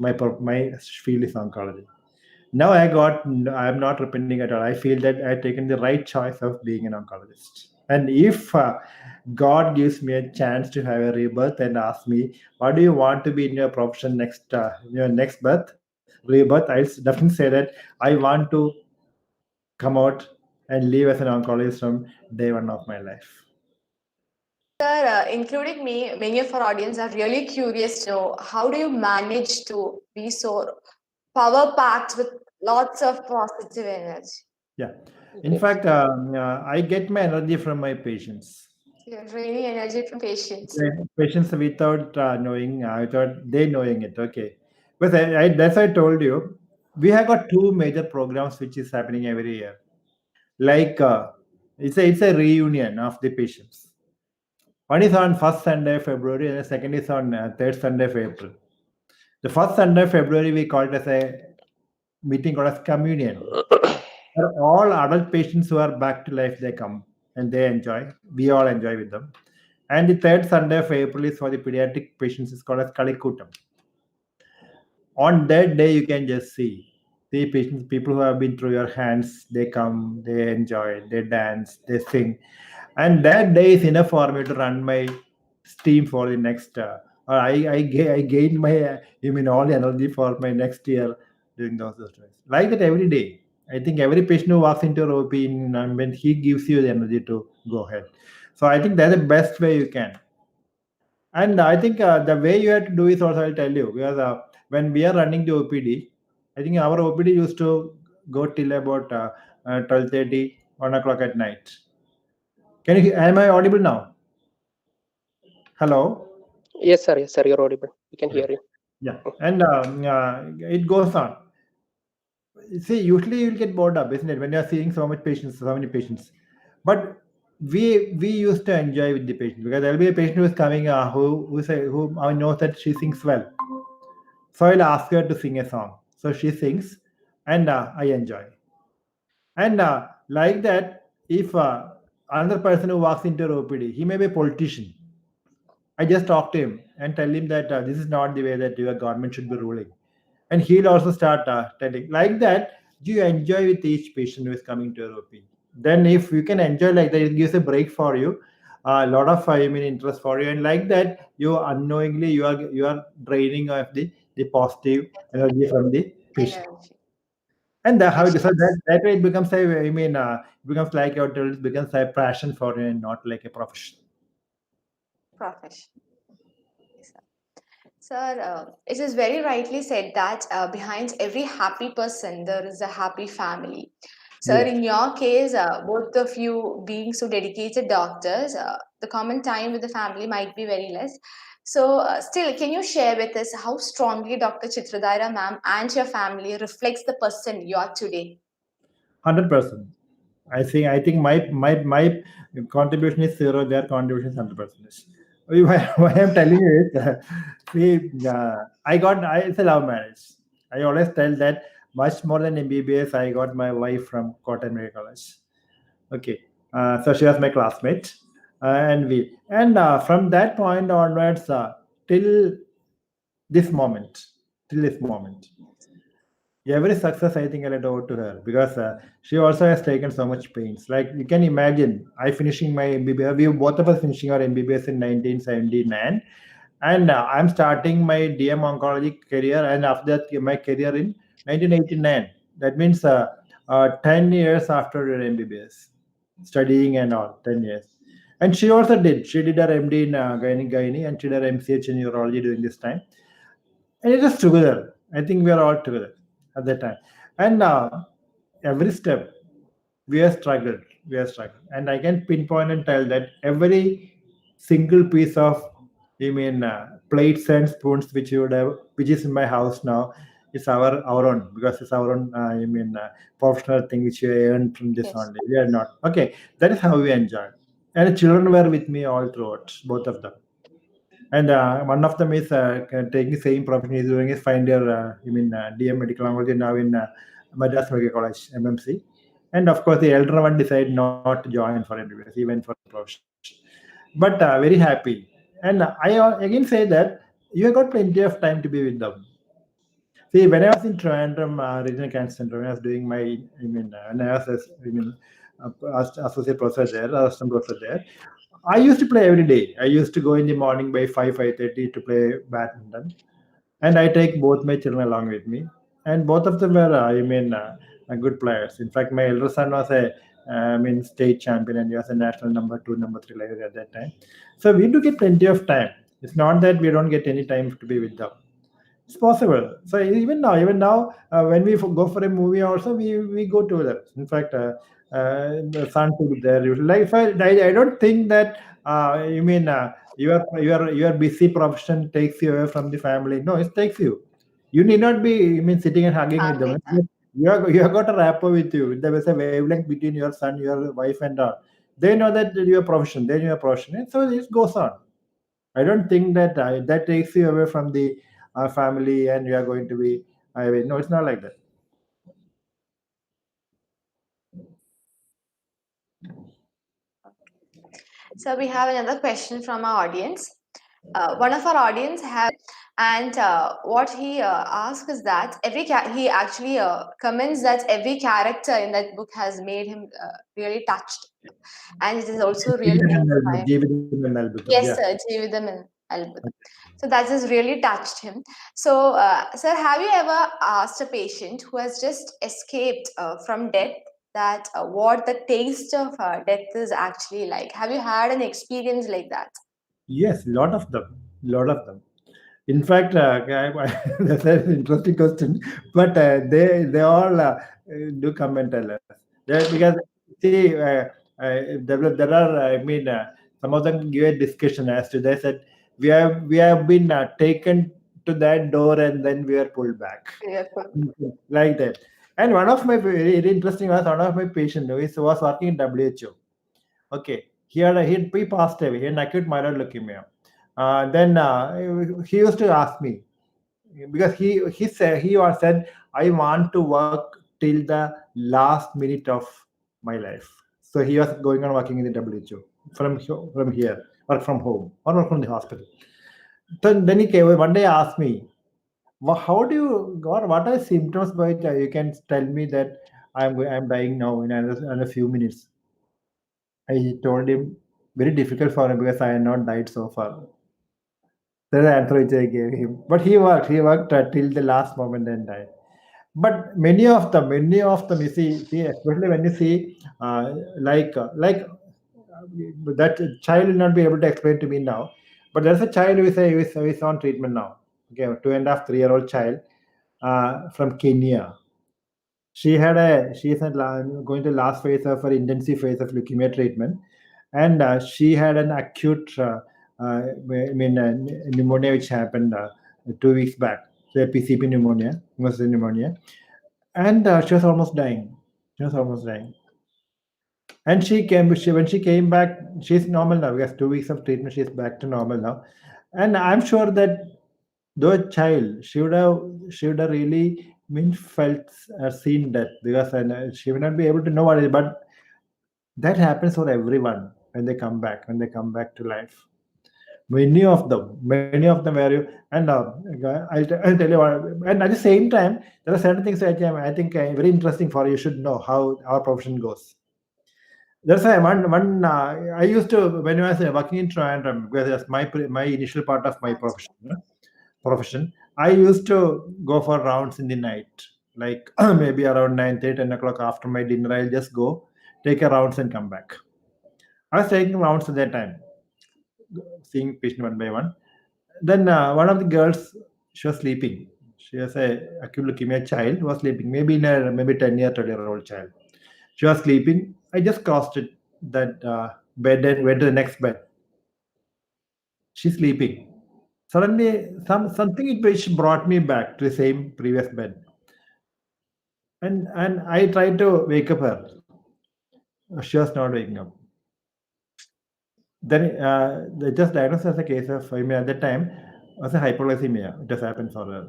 my field is oncology. Now I'm not repenting at all. I feel that I've taken the right choice of being an oncologist. And if God gives me a chance to have a rebirth and ask me, what do you want to be in your profession next, your next rebirth, I'll definitely say that I want to come out and live as an oncologist from day one of my life. Sir, including me, many of our audience are really curious to know how do you manage to be so power packed with lots of positive energy? Yeah. In Yes. fact, I get my energy from my patients. You're draining energy from patients. Patients without knowing, without they knowing it. Okay, but that's I told you, we have got two major programs which is happening every year. Like it's a reunion of the patients. One is on first Sunday of February, and the second is on third Sunday of April. The first Sunday of February we call it as a meeting called as communion. Where all adult patients who are back to life, they come and they enjoy. We all enjoy with them. And the third Sunday of April is for the pediatric patients. It's called as Calicut. On that day, you can just see the patients, people who have been through your hands. They come, they enjoy, they dance, they sing, and that day is enough for me to run my steam for the next. I gain my all the energy for my next year doing those days. Like that every day. I think every patient who walks into your OP, when he gives you the energy to go ahead. So I think that's the best way you can. And I think the way you have to do is also I'll tell you, because when we are running the OPD, I think our OPD used to go till about 12:30, 1 o'clock at night. Am I audible now? Hello? Yes, sir. Yes, sir. You're audible. We can Yeah. hear you. Yeah. And it goes on. See, usually you'll get bored up, isn't it? When you're seeing so many patients. But we used to enjoy with the patient, because there'll be a patient who's coming who I know that she sings well. So I'll ask her to sing a song. So she sings, and I enjoy. And like that, if another person who walks into your OPD, he may be a politician. I just talk to him and tell him that this is not the way that your government should be ruling. And he'll also start telling like that. You enjoy with each patient who is coming to your OP. Then if you can enjoy like that, it gives a break for you, a lot of interest for you, and like that you unknowingly you are draining of the positive energy from the patient. Energy. And how it is, so Patients. that way it becomes a it becomes like your it becomes a passion for you and not like a profession. Profession. Yes, sir. Sir, it is very rightly said that behind every happy person, there is a happy family. Sir, Yes. in your case, both of you being so dedicated doctors, the common time with the family might be very less. So, still, can you share with us how strongly Dr. Chitradara ma'am and your family reflects the person you are today? 100%. I think my contribution is zero. Their contribution is 100%. Why I'm telling you is, see, it's a love marriage. I always tell that much more than MBBS, I got my wife from Cotton Medical College. Okay, so she was my classmate, and from that point onwards, till this moment, till this moment, every success I think I'll owe to her, because she also has taken so much pains. Like you can imagine, I finishing my MBBS. We both of us finishing our MBBS in 1979, and I'm starting my DM oncology career, and after that my career in 1989. That means 10 years after your MBBS, studying and all, 10 years. And she also did. She did her MD in gynae, and she did her MCH in urology during this time, and it is together. I think we are all together at that time. And every step we have struggled. We have struggled, and I can pinpoint and tell that every single piece of, plates and spoons which you would have, which is in my house now, is our own, because it's our own. Professional thing which we earned from this Yes. only. We are not okay. That is how we enjoyed, and the children were with me all throughout, both of them. And one of them is taking the same profession he's doing is final year, DM medical oncology now in Madras Medical College, MMC. And of course, the elder one decided not to join for MBBS, he went for the profession. But very happy. And I again say that you have got plenty of time to be with them. See, when I was in Trivandrum Regional Cancer Center, when I was doing my, when I was associate professor there, assistant professor there, I used to play every day. I used to go in the morning by 5:30 to play badminton, and I take both my children along with me, and both of them were, good players. In fact, my elder son was a, state champion, and he was a national number two, number three player at that time. So we do get plenty of time. It's not that we don't get any time to be with them. It's possible. So even now, when we go for a movie, also we go together. In fact, the son to be there. Like if I don't think that your busy profession takes you away from the family. No, it takes you. You need not be sitting and hugging with them. Family time. You have got a rapport with you. There is a wavelength between your son, your wife, and all. They know that your profession. They know your profession, and so it goes on. I don't think that that takes you away from the family, and you are going to be. No, it's not like that. So we have another question from our audience. One of our audience have, and what he asks is that he actually comments that every character in that book has made him really touched, and it is also really inspiring. Yes, sir, Jeevitham and Albudam. So that has really touched him. So, sir, have you ever asked a patient who has just escaped from death that what the taste of death is actually like? Have you had an experience like that? Yes, lot of them, lot of them. In fact, that's an interesting question, but they all do come and tell us. Because see, there are, some of them give a discussion as to, they said we have been taken to that door and then we are pulled back. Yeah, Like that. And one of my very interesting was one of my patient who was working in WHO. Okay, he passed away. He had acute myeloid leukemia. Then he used to ask me, because he said I want to work till the last minute of my life. So he was going on working in the WHO from here, work from home or work from the hospital. Then he came one day, asked me, how do you, what are symptoms by which you can tell me that I'm dying now in another few minutes. I told him, very difficult for him because I had not died so far. That's the answer which I gave him. But he worked till the last moment and died. But many of them, you see, especially when you see, that child will not be able to explain to me now. But there's a child who is on treatment now. Okay, 2.5, 3-year-old child from Kenya. She is going to last phase of her intensive phase of leukemia treatment, and she had an acute pneumonia which happened 2 weeks back. So PCP pneumonia, and she was almost dying. And when she came back, she's normal now. Because 2 weeks of treatment, she's back to normal now. And I'm sure that though a child, she would have really felt seen that, because she will not be able to know what it is. But that happens for everyone when they come back to life. Many of them were you, and I'll tell you what. And at the same time, there are certain things that I think very interesting for you should know how our profession goes. That's why one I used to, when I was working in Trivandrum, because that's my initial part of my profession. I used to go for rounds in the night, like maybe around 9:30, 10 o'clock after my dinner. I'll just go take a rounds and come back. I was taking rounds at that time, seeing patient one by one. Then one of the girls, she was sleeping. She was a acute leukemia child, was sleeping, maybe 10-year, 12-year-old child. She was sleeping. I just crossed that bed and went to the next bed. She's sleeping. Suddenly, something which brought me back to the same previous bed, and I tried to wake up her. She was not waking up. Then they just diagnosed as a case of, at that time, was a hypoglycemia. It has happened for her,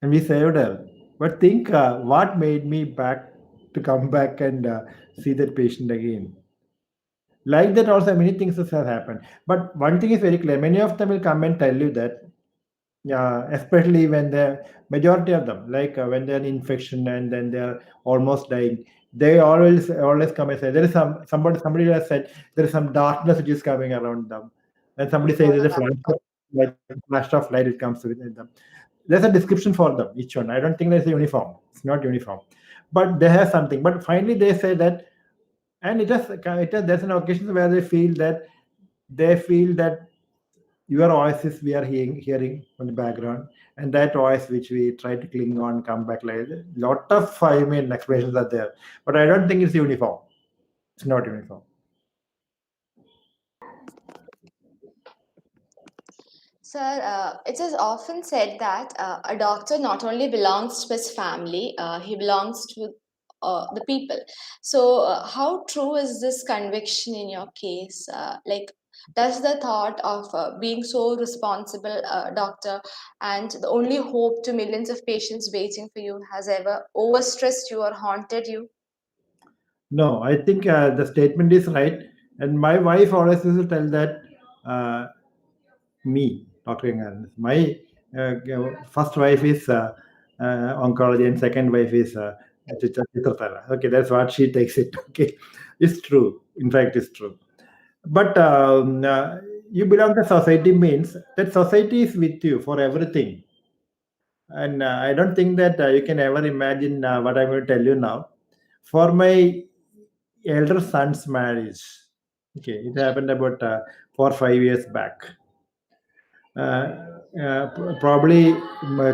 and we saved her. But think what made me come back and see that patient again. Like that, also many things have happened. But one thing is very clear: many of them will come and tell you that, especially when the majority of them, like when they're in infection and then they're almost dying, they always come and say there is somebody has said there is some darkness which is coming around them, and somebody says there's a flash of light it comes with them. There's a description for them, each one. I don't think there's a uniform. It's not uniform, but they have something. But finally, they say that, and there's an occasion where they feel that your voices we are hearing on the background, and that voice which we try to cling on, come back. Like lot of explanations are there, but I don't think it's uniform. It's not uniform. Sir, it is often said that a doctor not only belongs to his family, he belongs to the people. So, how true is this conviction in your case? Does the thought of being so responsible doctor and the only hope to millions of patients waiting for you has ever overstressed you or haunted you? No, I think the statement is right, and my wife always used to tell that me, Dr. Gangadharan, my first wife is oncology, and second wife is Chitratara. Okay, that's what she takes it. Okay, it's true. In fact, it's true. But you belong to society means that society is with you for everything. And I don't think that you can ever imagine what I'm going to tell you now. For my elder son's marriage, okay, it happened about 4 or 5 years back. Probably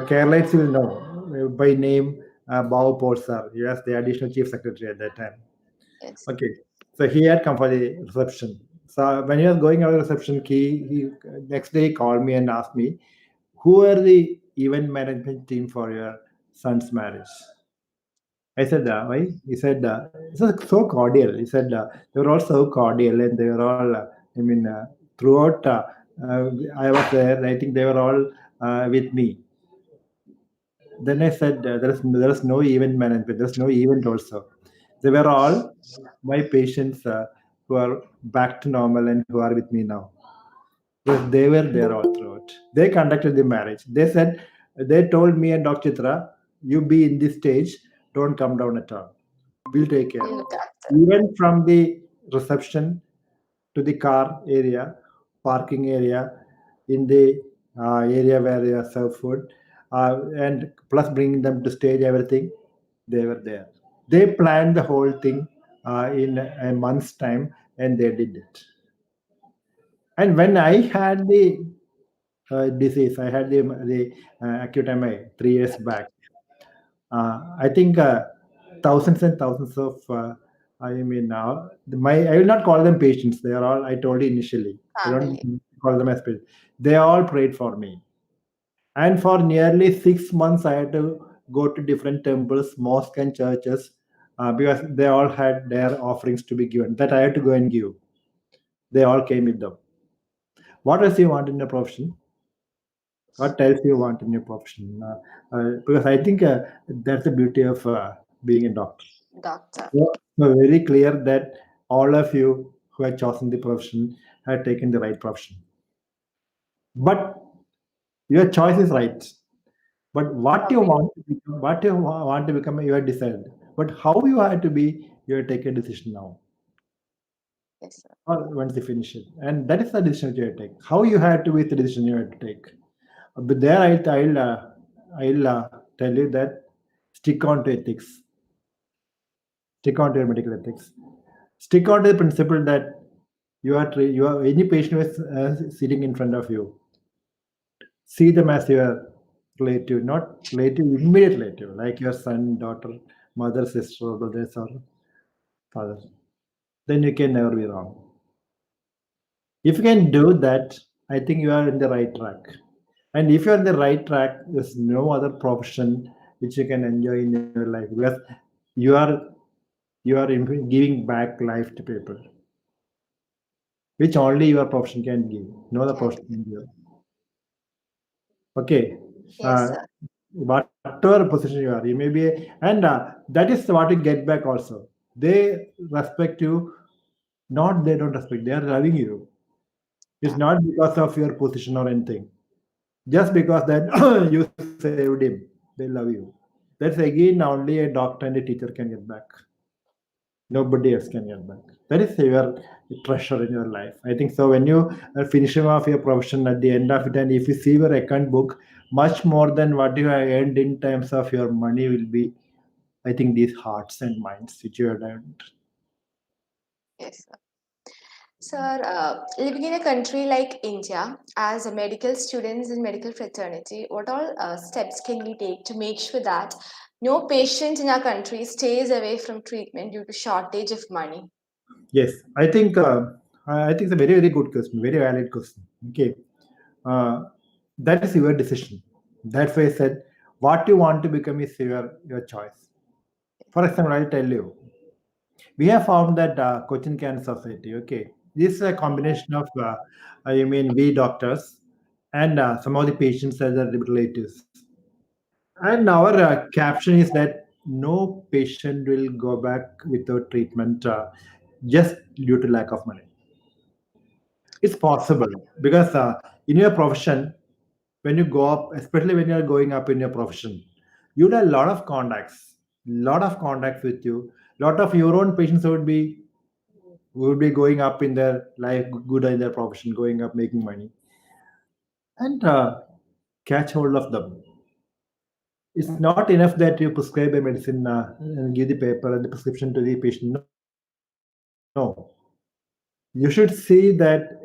Keralites will know by name Bao Porsar. He was the additional chief secretary at that time. Yes. Okay, so he had come for the reception. So when he was going out of the reception, he next day he called me and asked me, "Who are the event management team for your son's marriage?" I said, "Why?" He said, "It was so cordial." He said, "They were all so cordial, and they were all, throughout. I was there. I think they were all with me." Then I said, "There is no event management. There's no event also. They were all my patients who are back to normal and who are with me now. Because they were there all throughout. They conducted the marriage. They told me and Dr. Chitra, you be in this stage, don't come down at all. We'll take care. We'll look after. Even from the reception to the car area, parking area, in the area where you serve food, and plus bringing them to stage, everything, they were there. They planned the whole thing in a month's time, and they did it. And when I had the disease, I had the acute MI 3 years back. I think thousands and thousands of I will not call them patients. They are all, I told you initially. I don't Family. call them as patients. They all prayed for me. And for nearly 6 months, I had to go to different temples, mosques, and churches because they all had their offerings to be given that I had to go and give. They all came with them. What else you want in your profession? What else you want in your profession? Because I think that's the beauty of being a doctor. Doctor. So very clear that all of you who have chosen the profession have taken the right profession. But your choice is right. But what you want to become, you have decided. But how you have to be, you have taken a decision now. Yes, sir. Or once you finish it. And that is the decision you have to take. How you have to be the decision you have to take. But there I'll tell you that stick on to ethics. Stick on to your medical ethics. Stick on to the principle that you are any patient who is sitting in front of you. See them as your relative, not relative, immediate relative, like your son, daughter, mother, sister, brothers, or father. Then you can never be wrong. If you can do that, I think you are in the right track. And if you're in the right track, there's no other profession which you can enjoy in your life because you are giving back life to people, which only your profession can give. No other profession can give. Okay. Yes, sir. Whatever position you are, you may be, and that is what you get back also. They respect you, not they don't respect, they are loving you. It's not because of your position or anything, just because that you saved him, they love you. That's again only a doctor and a teacher can get back. Nobody else can get back. That is your treasure in your life. I think so. When you are finishing off your profession at the end of it, and if you see your account book, much more than what you have earned in terms of your money will be, I think, these hearts and minds which you have earned. Yes, sir. Sir, living in a country like India, as a medical students in medical fraternity, what all steps can we take to make sure that no patient in our country stays away from treatment due to shortage of money? Yes, I think it's a very very good question, very valid question. Okay, uh, that is your decision. That's why I said what you want to become is your choice. For example, I'll tell you, we have found that Cochin Cancer Society. Okay, this is a combination of you mean we doctors and some of the patients as their relatives. And our caption is that no patient will go back without treatment just due to lack of money. It's possible because in your profession, when you go up, especially when you're going up in your profession, you have a lot of contacts with you. Lot of your own patients would be going up in their life, good in their profession, going up, making money, and catch hold of them. It's not enough that you prescribe a medicine and give the paper and the prescription to the patient. No, you should see that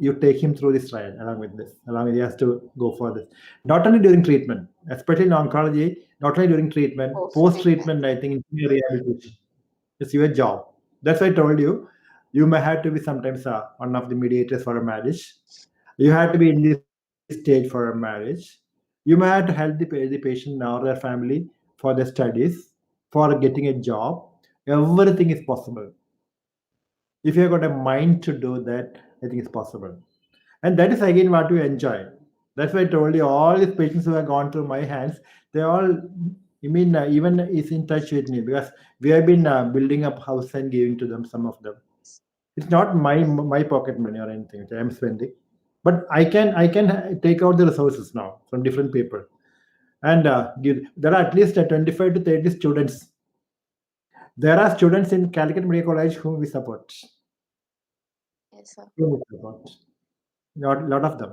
you take him through this trial along with this. Along with he has to go for this. Not only during treatment, especially in oncology, not only during treatment, post Post treatment, treatment. I think it's your rehabilitation. It's your job. That's why I told you, you may have to be sometimes one of the mediators for a marriage. You have to be in this stage for a marriage. You may have to help the patient or their family for their studies, for getting a job. Everything is possible. If you have got a mind to do that, I think it's possible. And that is again what you enjoy. That's why I told you all these patients who have gone through my hands, they all, even is in touch with me because we have been building up house and giving to them some of them. It's not my pocket money or anything which I am spending, but I can take out the resources now from different people. and there are at least 25 to 30 students. There are students in Calicut Medical College whom we support. Yes, sir. Whom we support. Lot of them.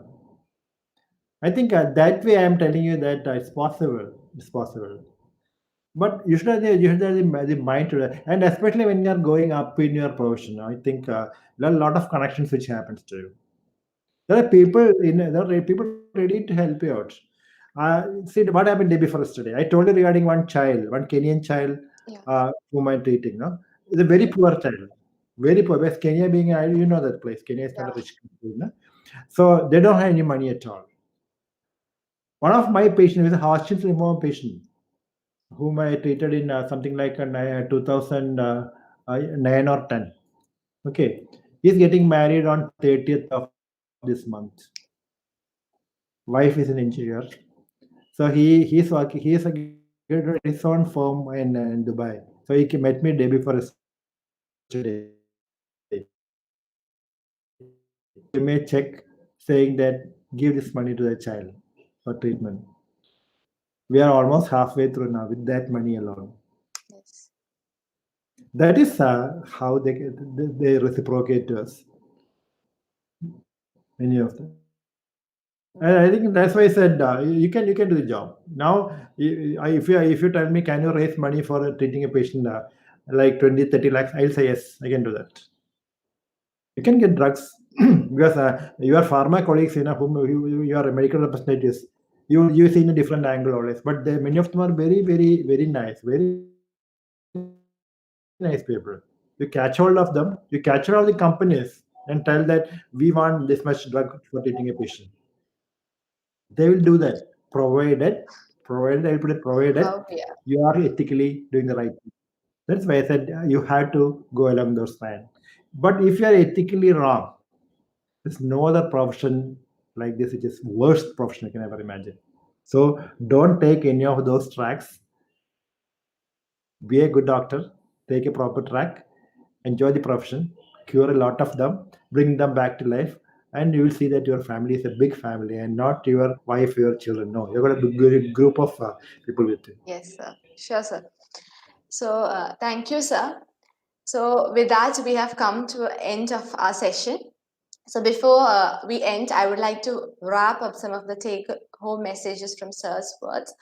I think that way I am telling you that it's possible. It's possible. But you should have the mind to that. And especially when you're going up in your profession, I think there are a lot of connections which happens to you. There are people ready to help you out. See what happened day before yesterday. I told you regarding one child, one Kenyan child, Yeah. whom I'm treating. No, it's a very poor child, very poor. West Kenya being, you know that place. Kenya is not a Yeah. rich country, no? So they don't have any money at all. One of my patients is a Hodgkin's lymphoma patient, whom I treated in something like 2009 or 10. Okay, he's getting married on 30th of this month. Wife is an engineer, so he's working. He's his own firm in Dubai. So he met me day before yesterday. He gave me a check saying that give this money to the child for treatment. We are almost halfway through now with that money alone. Yes. That is how they reciprocate to us. Many of them. And I think that's why I said you can do the job. Now, if you tell me can you raise money for treating a patient like 20, 30 lakhs, I'll say yes, I can do that. You can get drugs because your pharma colleagues, whom you are medical representatives, you see in a different angle always. But many of them are very, very, very nice, very nice people. You catch hold of them, you catch hold of the companies and tell that we want this much drug for treating a patient. They will do that, provided I'll put it provided Oh, yeah. you are ethically doing the right thing. That's why I said you have to go along those lines. But if you are ethically wrong, there's no other profession like this, which is worst profession you can ever imagine. So don't take any of those tracks. Be a good doctor, take a proper track, enjoy the profession, cure a lot of them, bring them back to life, and you will see that your family is a big family and not your wife, your children. No, you've got a big group of people with you. Yes, sir. Sure, sir. So, thank you, sir. So, with that, we have come to the end of our session. So, before we end, I would like to wrap up some of the take-home messages from sir's words.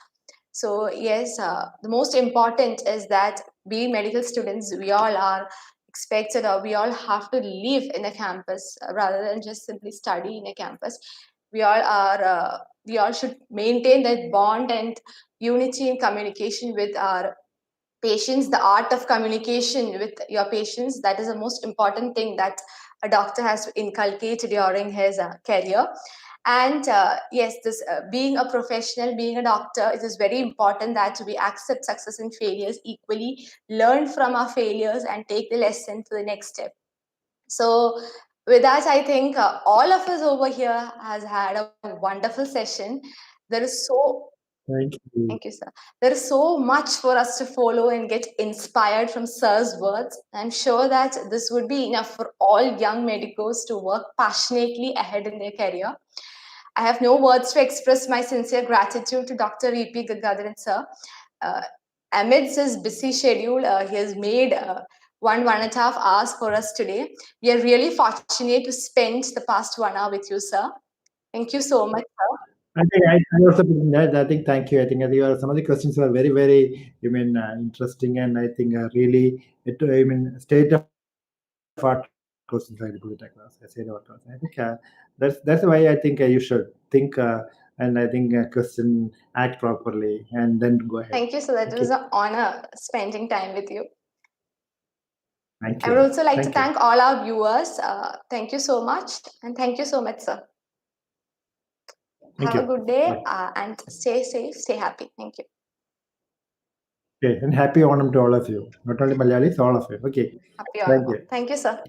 So, yes, the most important is that being medical students, we all are expected or we all have to live in a campus rather than just simply study in a campus. We all should maintain that bond and unity in communication with our patients, the art of communication with your patients. That is the most important thing that a doctor has to inculcate during his career. And yes, this being a professional, being a doctor, it is very important that we accept success and failures equally, learn from our failures and take the lesson to the next step. So with that, I think all of us over here has had a wonderful session. There is so Thank you. Thank you, sir. There is so much for us to follow and get inspired from sir's words. I'm sure that this would be enough for all young medicos to work passionately ahead in their career. I have no words to express my sincere gratitude to Dr. E.P. Gangadharan, sir. Uh, Amidst his busy schedule, he has made 1.5 hours for us today. We are really fortunate to spend the past 1 hour with you, sir. Thank you so much, sir. I also think that. I think thank you. Some of the questions were very, very, interesting, and I think really, state of art questions I put it across. I said what was. I think that's why I think you should think, and I think question, act properly, and then go ahead. Thank you, sir. That Okay. was an honor spending time with you. Thank I would you. also like to Thank you. thank all our viewers. Thank you so much. And thank you so much, sir. Thank Have a you. good day Bye. and stay safe, stay happy. Thank you. Okay, and happy Onam to all of you. Not only Malayalis, all of you. Okay. Happy Thank Onam. you. Thank you, sir.